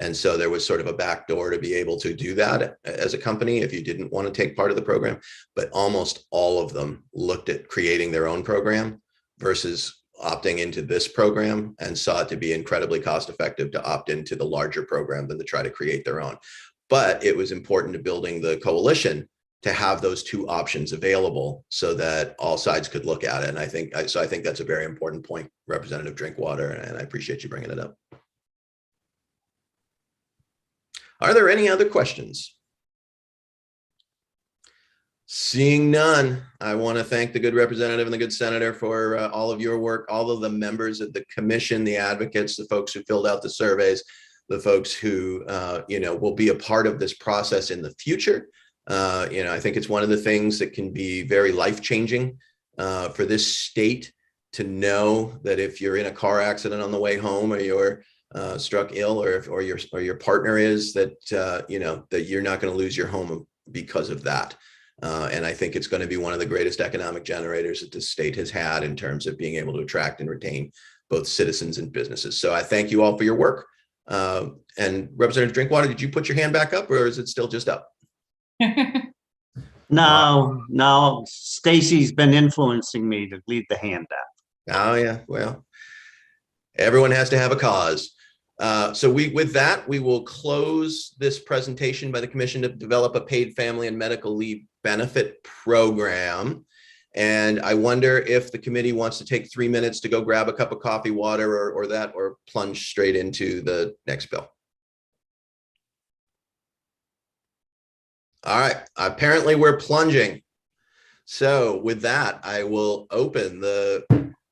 Speaker 2: And so there was sort of a back door to be able to do that as a company if you didn't want to take part of the program. But almost all of them looked at creating their own program versus opting into this program, and saw it to be incredibly cost effective to opt into the larger program than to try to create their own. But it was important to building the coalition to have those two options available so that all sides could look at it. And I think that's a very important point, Representative Drinkwater, and I appreciate you bringing it up. Are there any other questions? Seeing none, I want to thank the good representative and the good senator for all of your work, all of the members of the commission, the advocates, the folks who filled out the surveys, the folks who will be a part of this process in the future. I think it's one of the things that can be very life-changing for this state to know that if you're in a car accident on the way home, or you're struck ill, or your partner is, that that you're not going to lose your home because of that. And I think it's going to be one of the greatest economic generators that the state has had in terms of being able to attract and retain both citizens and businesses. So I thank you all for your work. And Representative Drinkwater, did you put your hand back up, or is it still just up?
Speaker 8: No, Stacy's been influencing me to leave the hand up.
Speaker 2: Oh yeah, well, everyone has to have a cause. So with that, we will close this presentation by the commission to develop a paid family and medical leave benefit program. And I wonder if the committee wants to take 3 minutes to go grab a cup of coffee, water, or plunge straight into the next bill. All right, apparently we're plunging. So with that, I will open the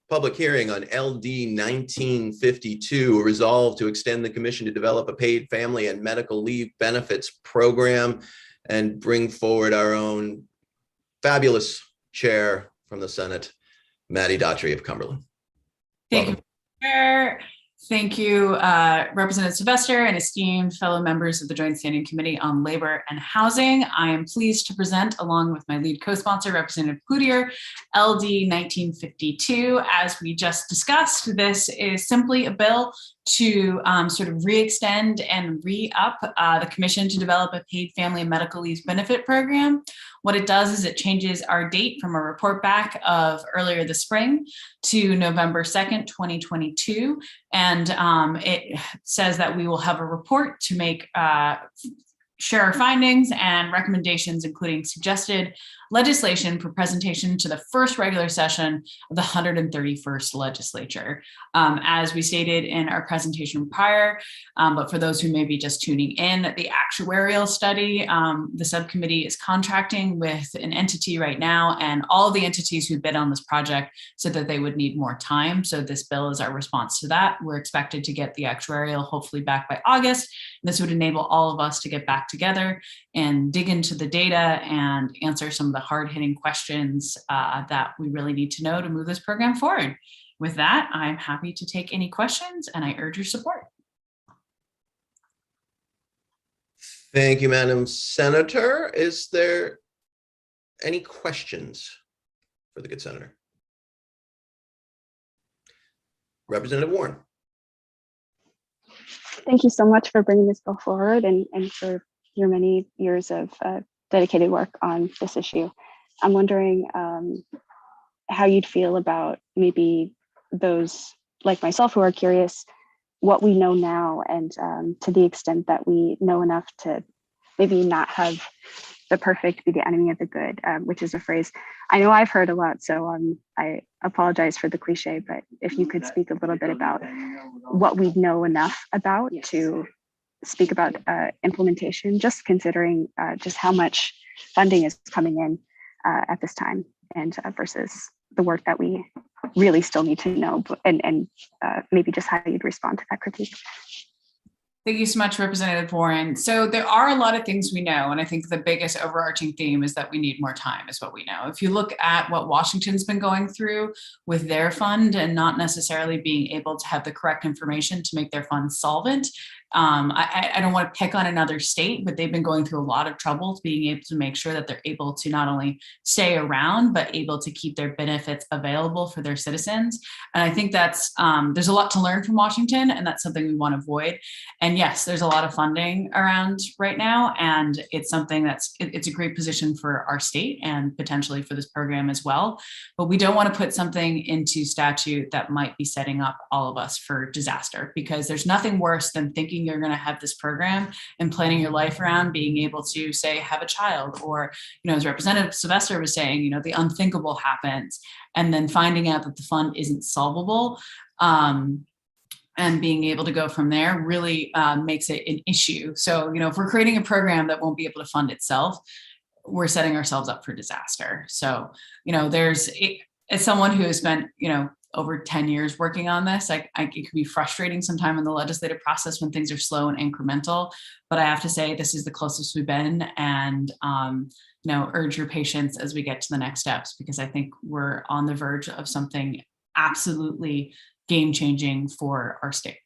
Speaker 2: public hearing on LD 1952, resolved to extend the commission to develop a paid family and medical leave benefits program, and bring forward our own fabulous chair from the Senate, Maddie Daughtry of Cumberland.
Speaker 1: Thank
Speaker 2: Welcome.
Speaker 1: you, Chair. Thank you, Representative Sylvester and esteemed fellow members of the Joint Standing Committee on Labor and Housing. I am pleased to present, along with my lead co-sponsor, Representative Cloutier, LD 1952. As we just discussed, this is simply a bill to sort of re-extend and re-up the commission to develop a paid family and medical leave benefit program. What it does is it changes our date from a report back of earlier this spring to November 2nd, 2022. And it says that we will have a report to make share our findings and recommendations, including suggested legislation for presentation to the first regular session of the 131st legislature. As we stated in our presentation prior, but for those who may be just tuning in, the actuarial study, the subcommittee is contracting with an entity right now, and all of the entities who bid on this project said that they would need more time. So this bill is our response to that. We're expected to get the actuarial hopefully back by August. This would enable all of us to get back together and dig into the data and answer some of the hard-hitting questions that we really need to know to move this program forward. With that, I'm happy to take any questions, and I urge your support.
Speaker 2: Thank you, Madam Senator. Is there any questions for the good senator? Representative Warren.
Speaker 3: Thank you so much for bringing this bill forward and for your many years of dedicated work on this issue. I'm wondering how you'd feel about maybe those like myself who are curious what we know now, and to the extent that we know enough to maybe not have the perfect be the enemy of the good, which is a phrase I know I've heard a lot, so I apologize for the cliche, but if you could speak a little bit about what we know enough about to speak about implementation, just considering just how much funding is coming in at this time, and versus the work that we really still need to know, and maybe just how you'd respond to that critique.
Speaker 1: Thank you so much, Representative Warren. So there are a lot of things we know, and I think the biggest overarching theme is that we need more time is what we know. If you look at what Washington's been going through with their fund and not necessarily being able to have the correct information to make their fund solvent, I don't want to pick on another state, but they've been going through a lot of trouble being able to make sure that they're able to not only stay around, but able to keep their benefits available for their citizens. And I think that's, there's a lot to learn from Washington, and that's something we want to avoid. And yes, there's a lot of funding around right now, and it's something it's a great position for our state and potentially for this program as well. But we don't want to put something into statute that might be setting up all of us for disaster, because there's nothing worse than thinking you're going to have this program and planning your life around being able to, say, have a child, or, as Representative Sylvester was saying, the unthinkable happens, and then finding out that the fund isn't solvable. And being able to go from there really makes it an issue. So, if we're creating a program that won't be able to fund itself, we're setting ourselves up for disaster. So, as someone who has spent, over 10 years working on this, it can be frustrating sometime in the legislative process when things are slow and incremental. But I have to say, this is the closest we've been, and urge your patience as we get to the next steps, because I think we're on the verge of something absolutely game-changing for our state.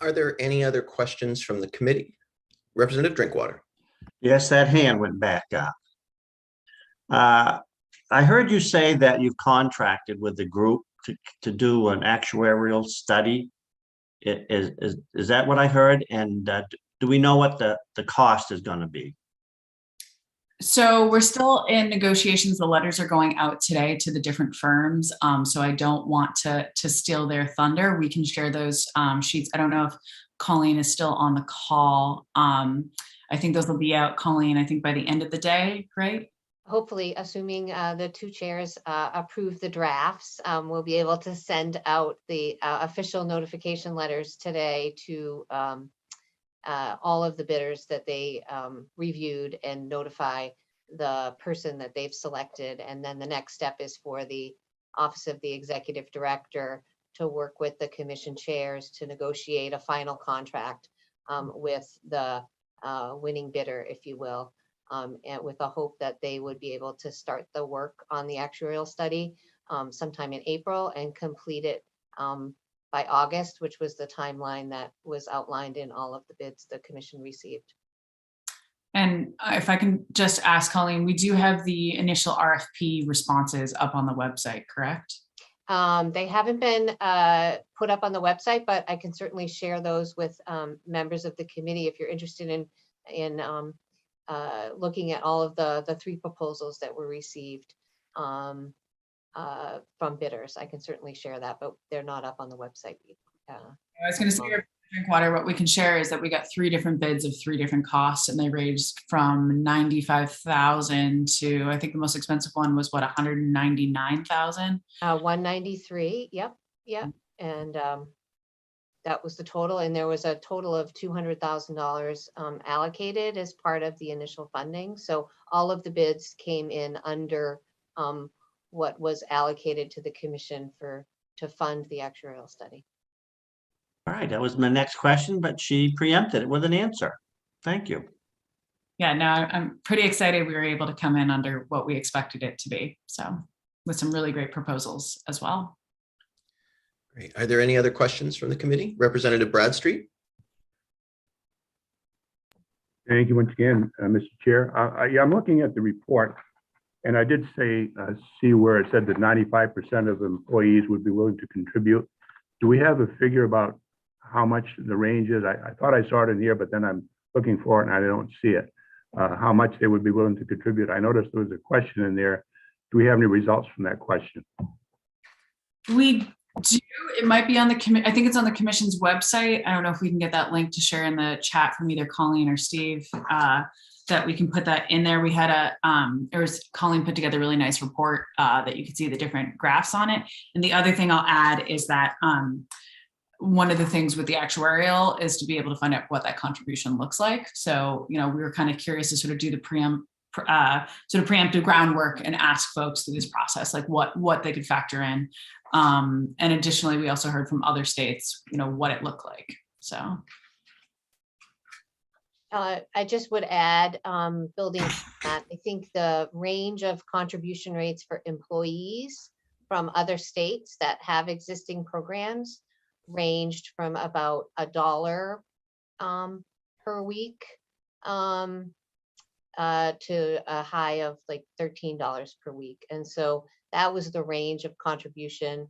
Speaker 2: Are there any other questions from the committee? Representative Drinkwater.
Speaker 8: Yes, that hand went back up. I heard you say that you've contracted with the group to do an actuarial study. Is that what I heard? And do we know what the cost is going to be?
Speaker 1: So we're still in negotiations. The letters are going out today to the different firms. So I don't want to steal their thunder. We can share those sheets. I don't know if Colleen is still on the call. I think those will be out, Colleen, I think by the end of the day, right?
Speaker 4: Hopefully, assuming the two chairs approve the drafts, we'll be able to send out the official notification letters today to all of the bidders that they reviewed, and notify the person that they've selected. And then the next step is for the Office of the Executive Director to work with the commission chairs to negotiate a final contract with the winning bidder, if you will. And with the hope that they would be able to start the work on the actuarial study sometime in April and complete it by August, which was the timeline that was outlined in all of the bids the commission received.
Speaker 1: And if I can just ask Colleen, we do have the initial RFP responses up on the website, correct?
Speaker 4: They haven't been put up on the website, but I can certainly share those with members of the committee if you're interested in looking at all of the three proposals that were received from bidders. I can certainly share that, but they're not up on the website.
Speaker 1: I was going to say, Drinkwater, what we can share is that we got 3 different bids of 3 different costs, and they ranged from $95,000 to, I think the most expensive one was what, $199,000.
Speaker 4: 193. Yep. And that was the total, and there was a total of $200,000 allocated as part of the initial funding. So all of the bids came in under what was allocated to the commission to fund the actuarial study.
Speaker 8: All right, that was my next question, but she preempted it with an answer. Thank you.
Speaker 1: Yeah, no, I'm pretty excited we were able to come in under what we expected it to be. So with some really great proposals as well.
Speaker 2: Great. Are there any other questions from the committee? Representative Bradstreet.
Speaker 12: Thank you once again, Mr. Chair. Yeah, I'm looking at the report, and I did see where it said that 95% of employees would be willing to contribute. Do we have a figure about how much the range is? I thought I saw it in here, but then I'm looking for it and I don't see it. How much they would be willing to contribute. I noticed there was a question in there. Do we have any results from that question?
Speaker 1: We do. It might be on the I think it's on the commission's website. I don't know if we can get that link to share in the chat from either Colleen or Steve, that we can put that in there. We had Colleen put together a really nice report that you could see the different graphs on it. And the other thing I'll add is that one of the things with the actuarial is to be able to find out what that contribution looks like. So, we were kind of curious to sort of do the sort of preemptive groundwork and ask folks through this process, like what they could factor in. And additionally, we also heard from other states, what it looked like. So.
Speaker 4: I just would add, building on that, I think the range of contribution rates for employees from other states that have existing programs ranged from about $1 per week to a high of like $13 per week. And so that was the range of contribution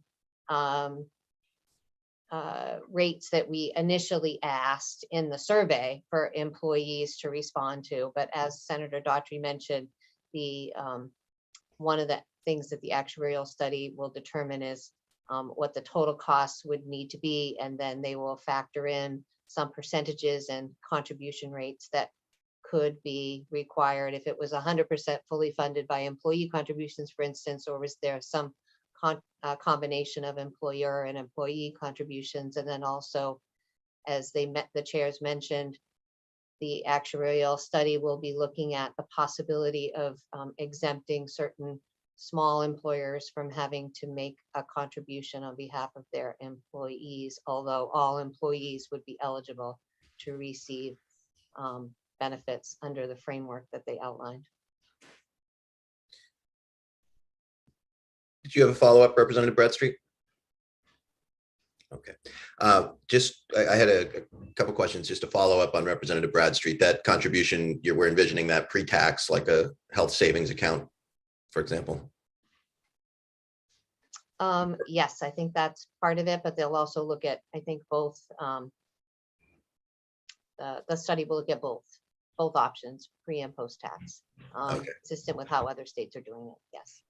Speaker 4: rates that we initially asked in the survey for employees to respond to. But as Senator Daughtry mentioned, the one of the things that the actuarial study will determine is what the total costs would need to be, and then they will factor in some percentages and contribution rates that could be required if it was 100% fully funded by employee contributions, for instance, or was there some combination of employer and employee contributions. And then also, as the chairs mentioned, the actuarial study will be looking at the possibility of exempting certain small employers from having to make a contribution on behalf of their employees, although all employees would be eligible to receive benefits under the framework that they outlined.
Speaker 2: Did you have a follow-up, Representative Bradstreet? Okay. I had a couple questions just to follow up on Representative Bradstreet. That contribution, we're envisioning that pre-tax, like a health savings account, for example?
Speaker 4: Yes, I think that's part of it, but they'll also look at, I think, both. The study will look at both options, pre and post-tax, consistent with how other states are doing it. Yes.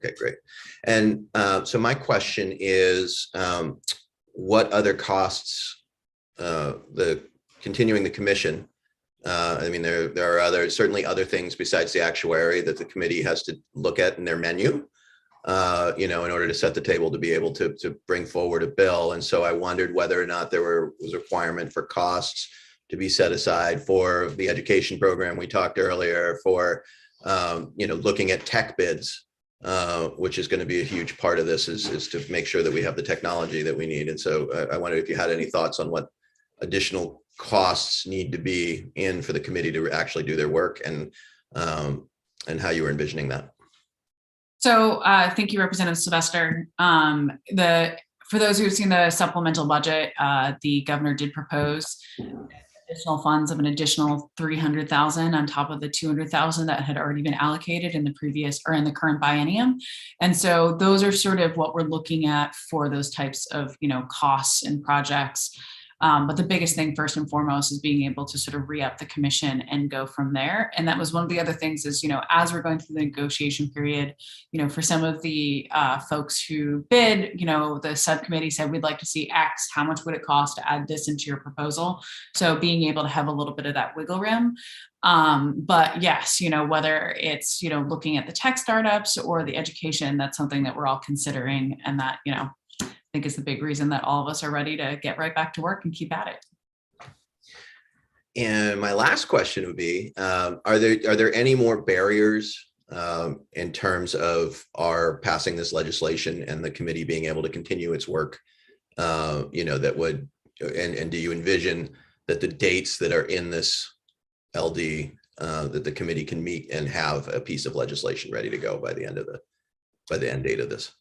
Speaker 2: Okay, great. And so my question is, what other costs, continuing the commission, I mean, there are certainly other things besides the actuary that the committee has to look at in their menu, in order to set the table to be able to bring forward a bill. And so I wondered whether or not there was a requirement for costs to be set aside for the education program we talked earlier, for looking at tech bids, which is going to be a huge part of this, is to make sure that we have the technology that we need. And so I wondered if you had any thoughts on what additional costs need to be in for the committee to actually do their work, and how you were envisioning that.
Speaker 1: So thank you, Representative Sylvester. For those who have seen the supplemental budget, the governor did propose additional funds of an additional $300,000 on top of the $200,000 that had already been allocated in the previous, or in the current biennium. And so those are sort of what we're looking at for those types of, costs and projects. But the biggest thing, first and foremost, is being able to sort of re-up the commission and go from there. And that was one of the other things is, as we're going through the negotiation period, for some of the folks who bid, the subcommittee said, we'd like to see X, how much would it cost to add this into your proposal? So being able to have a little bit of that wiggle room. But yes, whether it's, looking at the tech startups or the education, that's something that we're all considering, and that, I think is the big reason that all of us are ready to get right back to work and keep at it.
Speaker 2: And my last question would be, are there any more barriers in terms of our passing this legislation and the committee being able to continue its work, that would, and do you envision that the dates that are in this LD, that the committee can meet and have a piece of legislation ready to go by the end date of this?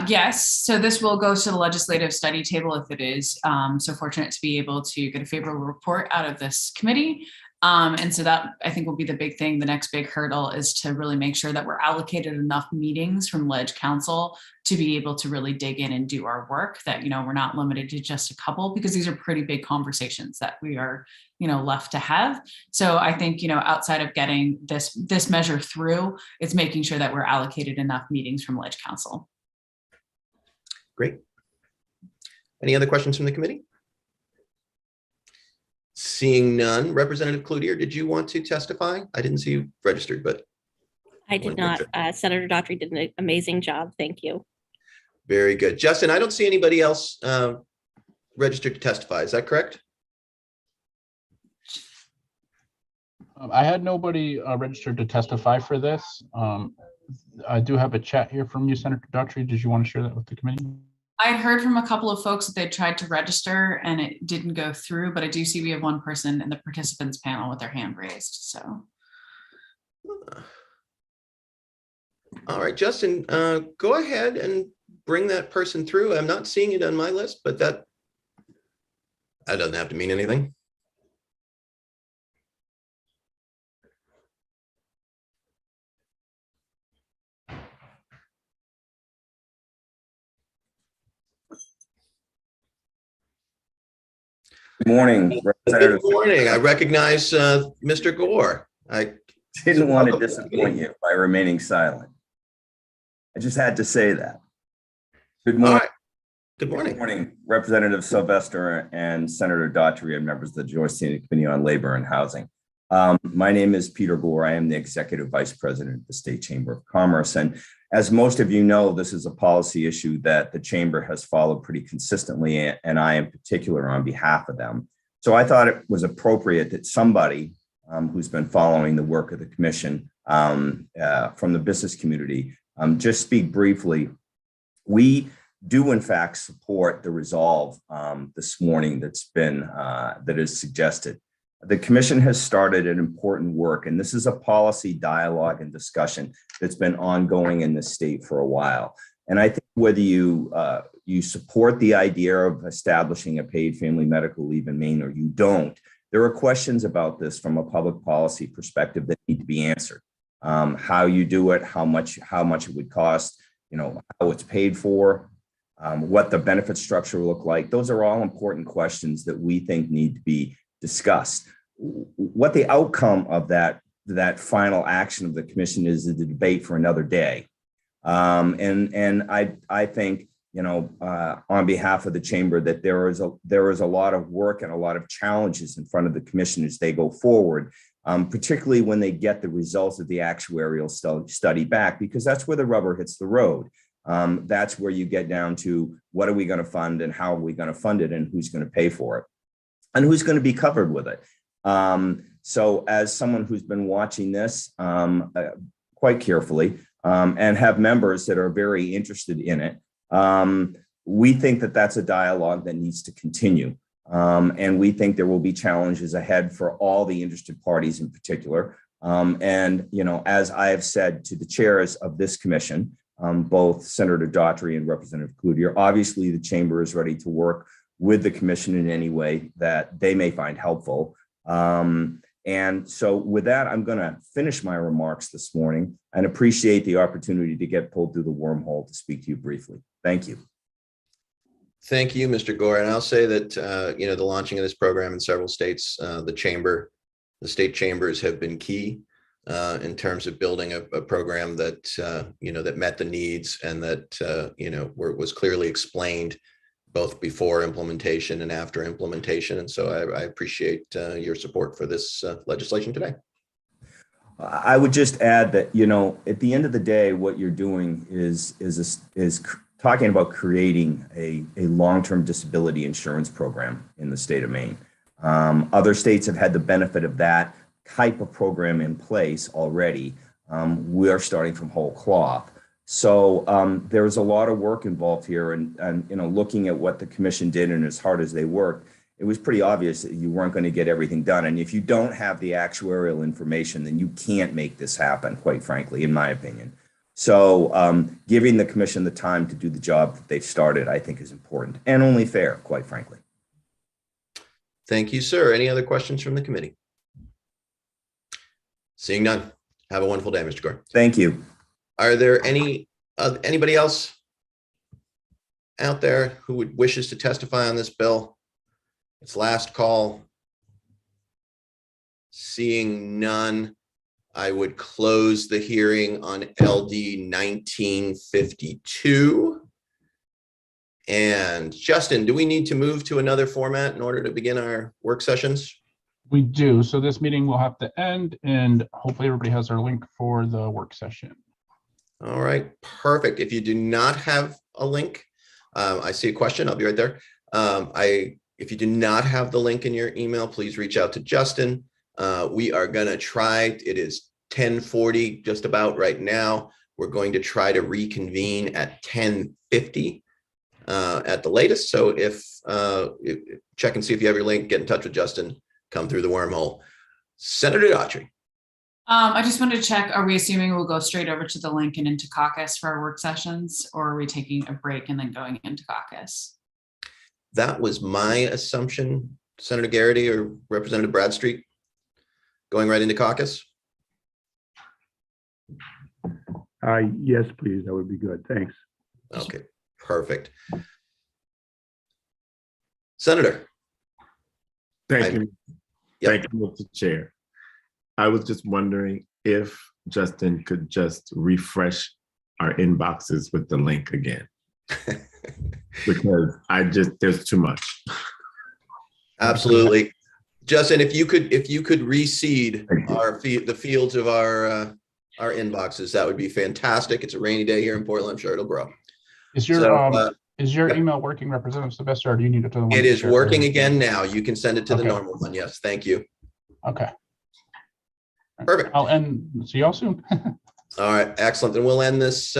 Speaker 1: Yes, so this will go to the legislative study table if it is so fortunate to be able to get a favorable report out of this committee. And so that, I think, will be the big thing. The next big hurdle is to really make sure that we're allocated enough meetings from Leg Council to be able to really dig in and do our work, that, we're not limited to just a couple, because these are pretty big conversations that we are, left to have. So I think, outside of getting this measure through, it's making sure that we're allocated enough meetings from Leg Council.
Speaker 2: Great. Any other questions from the committee? Seeing none, Representative Cloutier, did you want to testify? I didn't see you registered, but.
Speaker 11: I did not. Senator Daughtry did an amazing job. Thank you.
Speaker 2: Very good. Justin, I don't see anybody else registered to testify. Is that correct?
Speaker 13: I had nobody registered to testify for this. I do have a chat here from you, Senator Daughtry. Did you want to share that with the committee?
Speaker 1: I'd heard from a couple of folks that they tried to register and it didn't go through, but I do see we have one person in the participants panel with their hand raised, so.
Speaker 2: All right, Justin, go ahead and bring that person through. I'm not seeing it on my list, but that doesn't have to mean anything.
Speaker 14: Good morning,
Speaker 2: Good morning. I recognize Mr. Gore. I
Speaker 14: didn't want to disappoint you by remaining silent. I just had to say that. Good morning.
Speaker 2: Right. Good morning.
Speaker 14: Good morning, Representative Sylvester and Senator Daughtry and members of the Joint Standing Committee on Labor and Housing. My name is Peter Gore. I am the Executive Vice President of the State Chamber of Commerce. And as most of you know, this is a policy issue that the Chamber has followed pretty consistently, and I in particular on behalf of them. So I thought it was appropriate that somebody who's been following the work of the Commission from the business community just speak briefly. We do in fact support the resolve this morning that is suggested. The Commission has started an important work, and this is a policy dialogue and discussion that's been ongoing in the state for a while. And I think whether you support the idea of establishing a paid family medical leave in Maine or you don't, there are questions about this from a public policy perspective that need to be answered. How you do it, how much it would cost, how it's paid for, what the benefit structure will look like. Those are all important questions that we think need to be discussed. What the outcome of that final action of the Commission is the debate for another day. And I think, on behalf of the Chamber, that there is a lot of work and a lot of challenges in front of the Commission as they go forward, particularly when they get the results of the actuarial study back, because that's where the rubber hits the road. That's where you get down to what are we going to fund and how are we going to fund it and who's going to pay for it and who's going to be covered with it. So as someone who's been watching this quite carefully and have members that are very interested in it, we think that that's a dialogue that needs to continue. And we think there will be challenges ahead for all the interested parties in particular. And, as I have said to the chairs of this commission, both Senator Daughtry and Representative Cloutier, obviously the Chamber is ready to work with the Commission in any way that they may find helpful. And so with that, I'm going to finish my remarks this morning and appreciate the opportunity to get pulled through the wormhole to speak to you briefly. Thank you.
Speaker 2: Thank you, Mr. Gore. And I'll say that, the launching of this program in several states, the state chambers have been key in terms of building a program that, that met the needs and that, was clearly explained both before implementation and after implementation. And so I appreciate your support for this legislation today.
Speaker 14: I would just add that, at the end of the day, what you're doing is talking about creating a long-term disability insurance program in the state of Maine. Other states have had the benefit of that type of program in place already. We are starting from whole cloth. So there's a lot of work involved here, and looking at what the Commission did and as hard as they worked, it was pretty obvious that you weren't going to get everything done. And if you don't have the actuarial information, then you can't make this happen, quite frankly, in my opinion. So giving the Commission the time to do the job that they've started, I think, is important and only fair, quite frankly.
Speaker 2: Thank you, sir. Any other questions from the committee? Seeing none. Have a wonderful day, Mr. Gore.
Speaker 14: Thank you.
Speaker 2: Are there anybody else out there who wishes to testify on this bill? It's last call. Seeing none, I would close the hearing on LD 1952. And Justin, do we need to move to another format in order to begin our work sessions?
Speaker 13: We do. So this meeting will have to end, and hopefully everybody has their link for the work session.
Speaker 2: All right, perfect. If you do not have a link, I see a question. I'll be right there. If you do not have the link in your email, please reach out to Justin. We are going to try, it is 10:40 just about right now. We're going to try to reconvene at 10:50 at the latest. So if check and see if you have your link, get in touch with Justin, come through the wormhole. Senator Daughtry.
Speaker 1: I just wanted to check, are we assuming we'll go straight over to the link and into caucus for our work sessions, or are we taking a break and then going into caucus?
Speaker 2: That was my assumption, Senator Garrity or Representative Bradstreet, going right into caucus.
Speaker 12: Yes, please. That would be good. Thanks.
Speaker 2: Okay, perfect. Senator.
Speaker 15: Thank you. Thank you, Mr. Chair. I was just wondering if Justin could just refresh our inboxes with the link again. Because there's too much.
Speaker 2: Absolutely. Justin, if you could reseed the fields of our inboxes, that would be fantastic. It's a rainy day here in Portland. I'm sure it'll grow.
Speaker 13: Is your email working, Representative Sylvester, or do you need it to the one?
Speaker 2: It is working again now. You can send it to the normal one. Yes, thank you.
Speaker 13: Okay.
Speaker 2: Perfect.
Speaker 13: I'll end. See y'all soon.
Speaker 2: All right, excellent. And we'll end this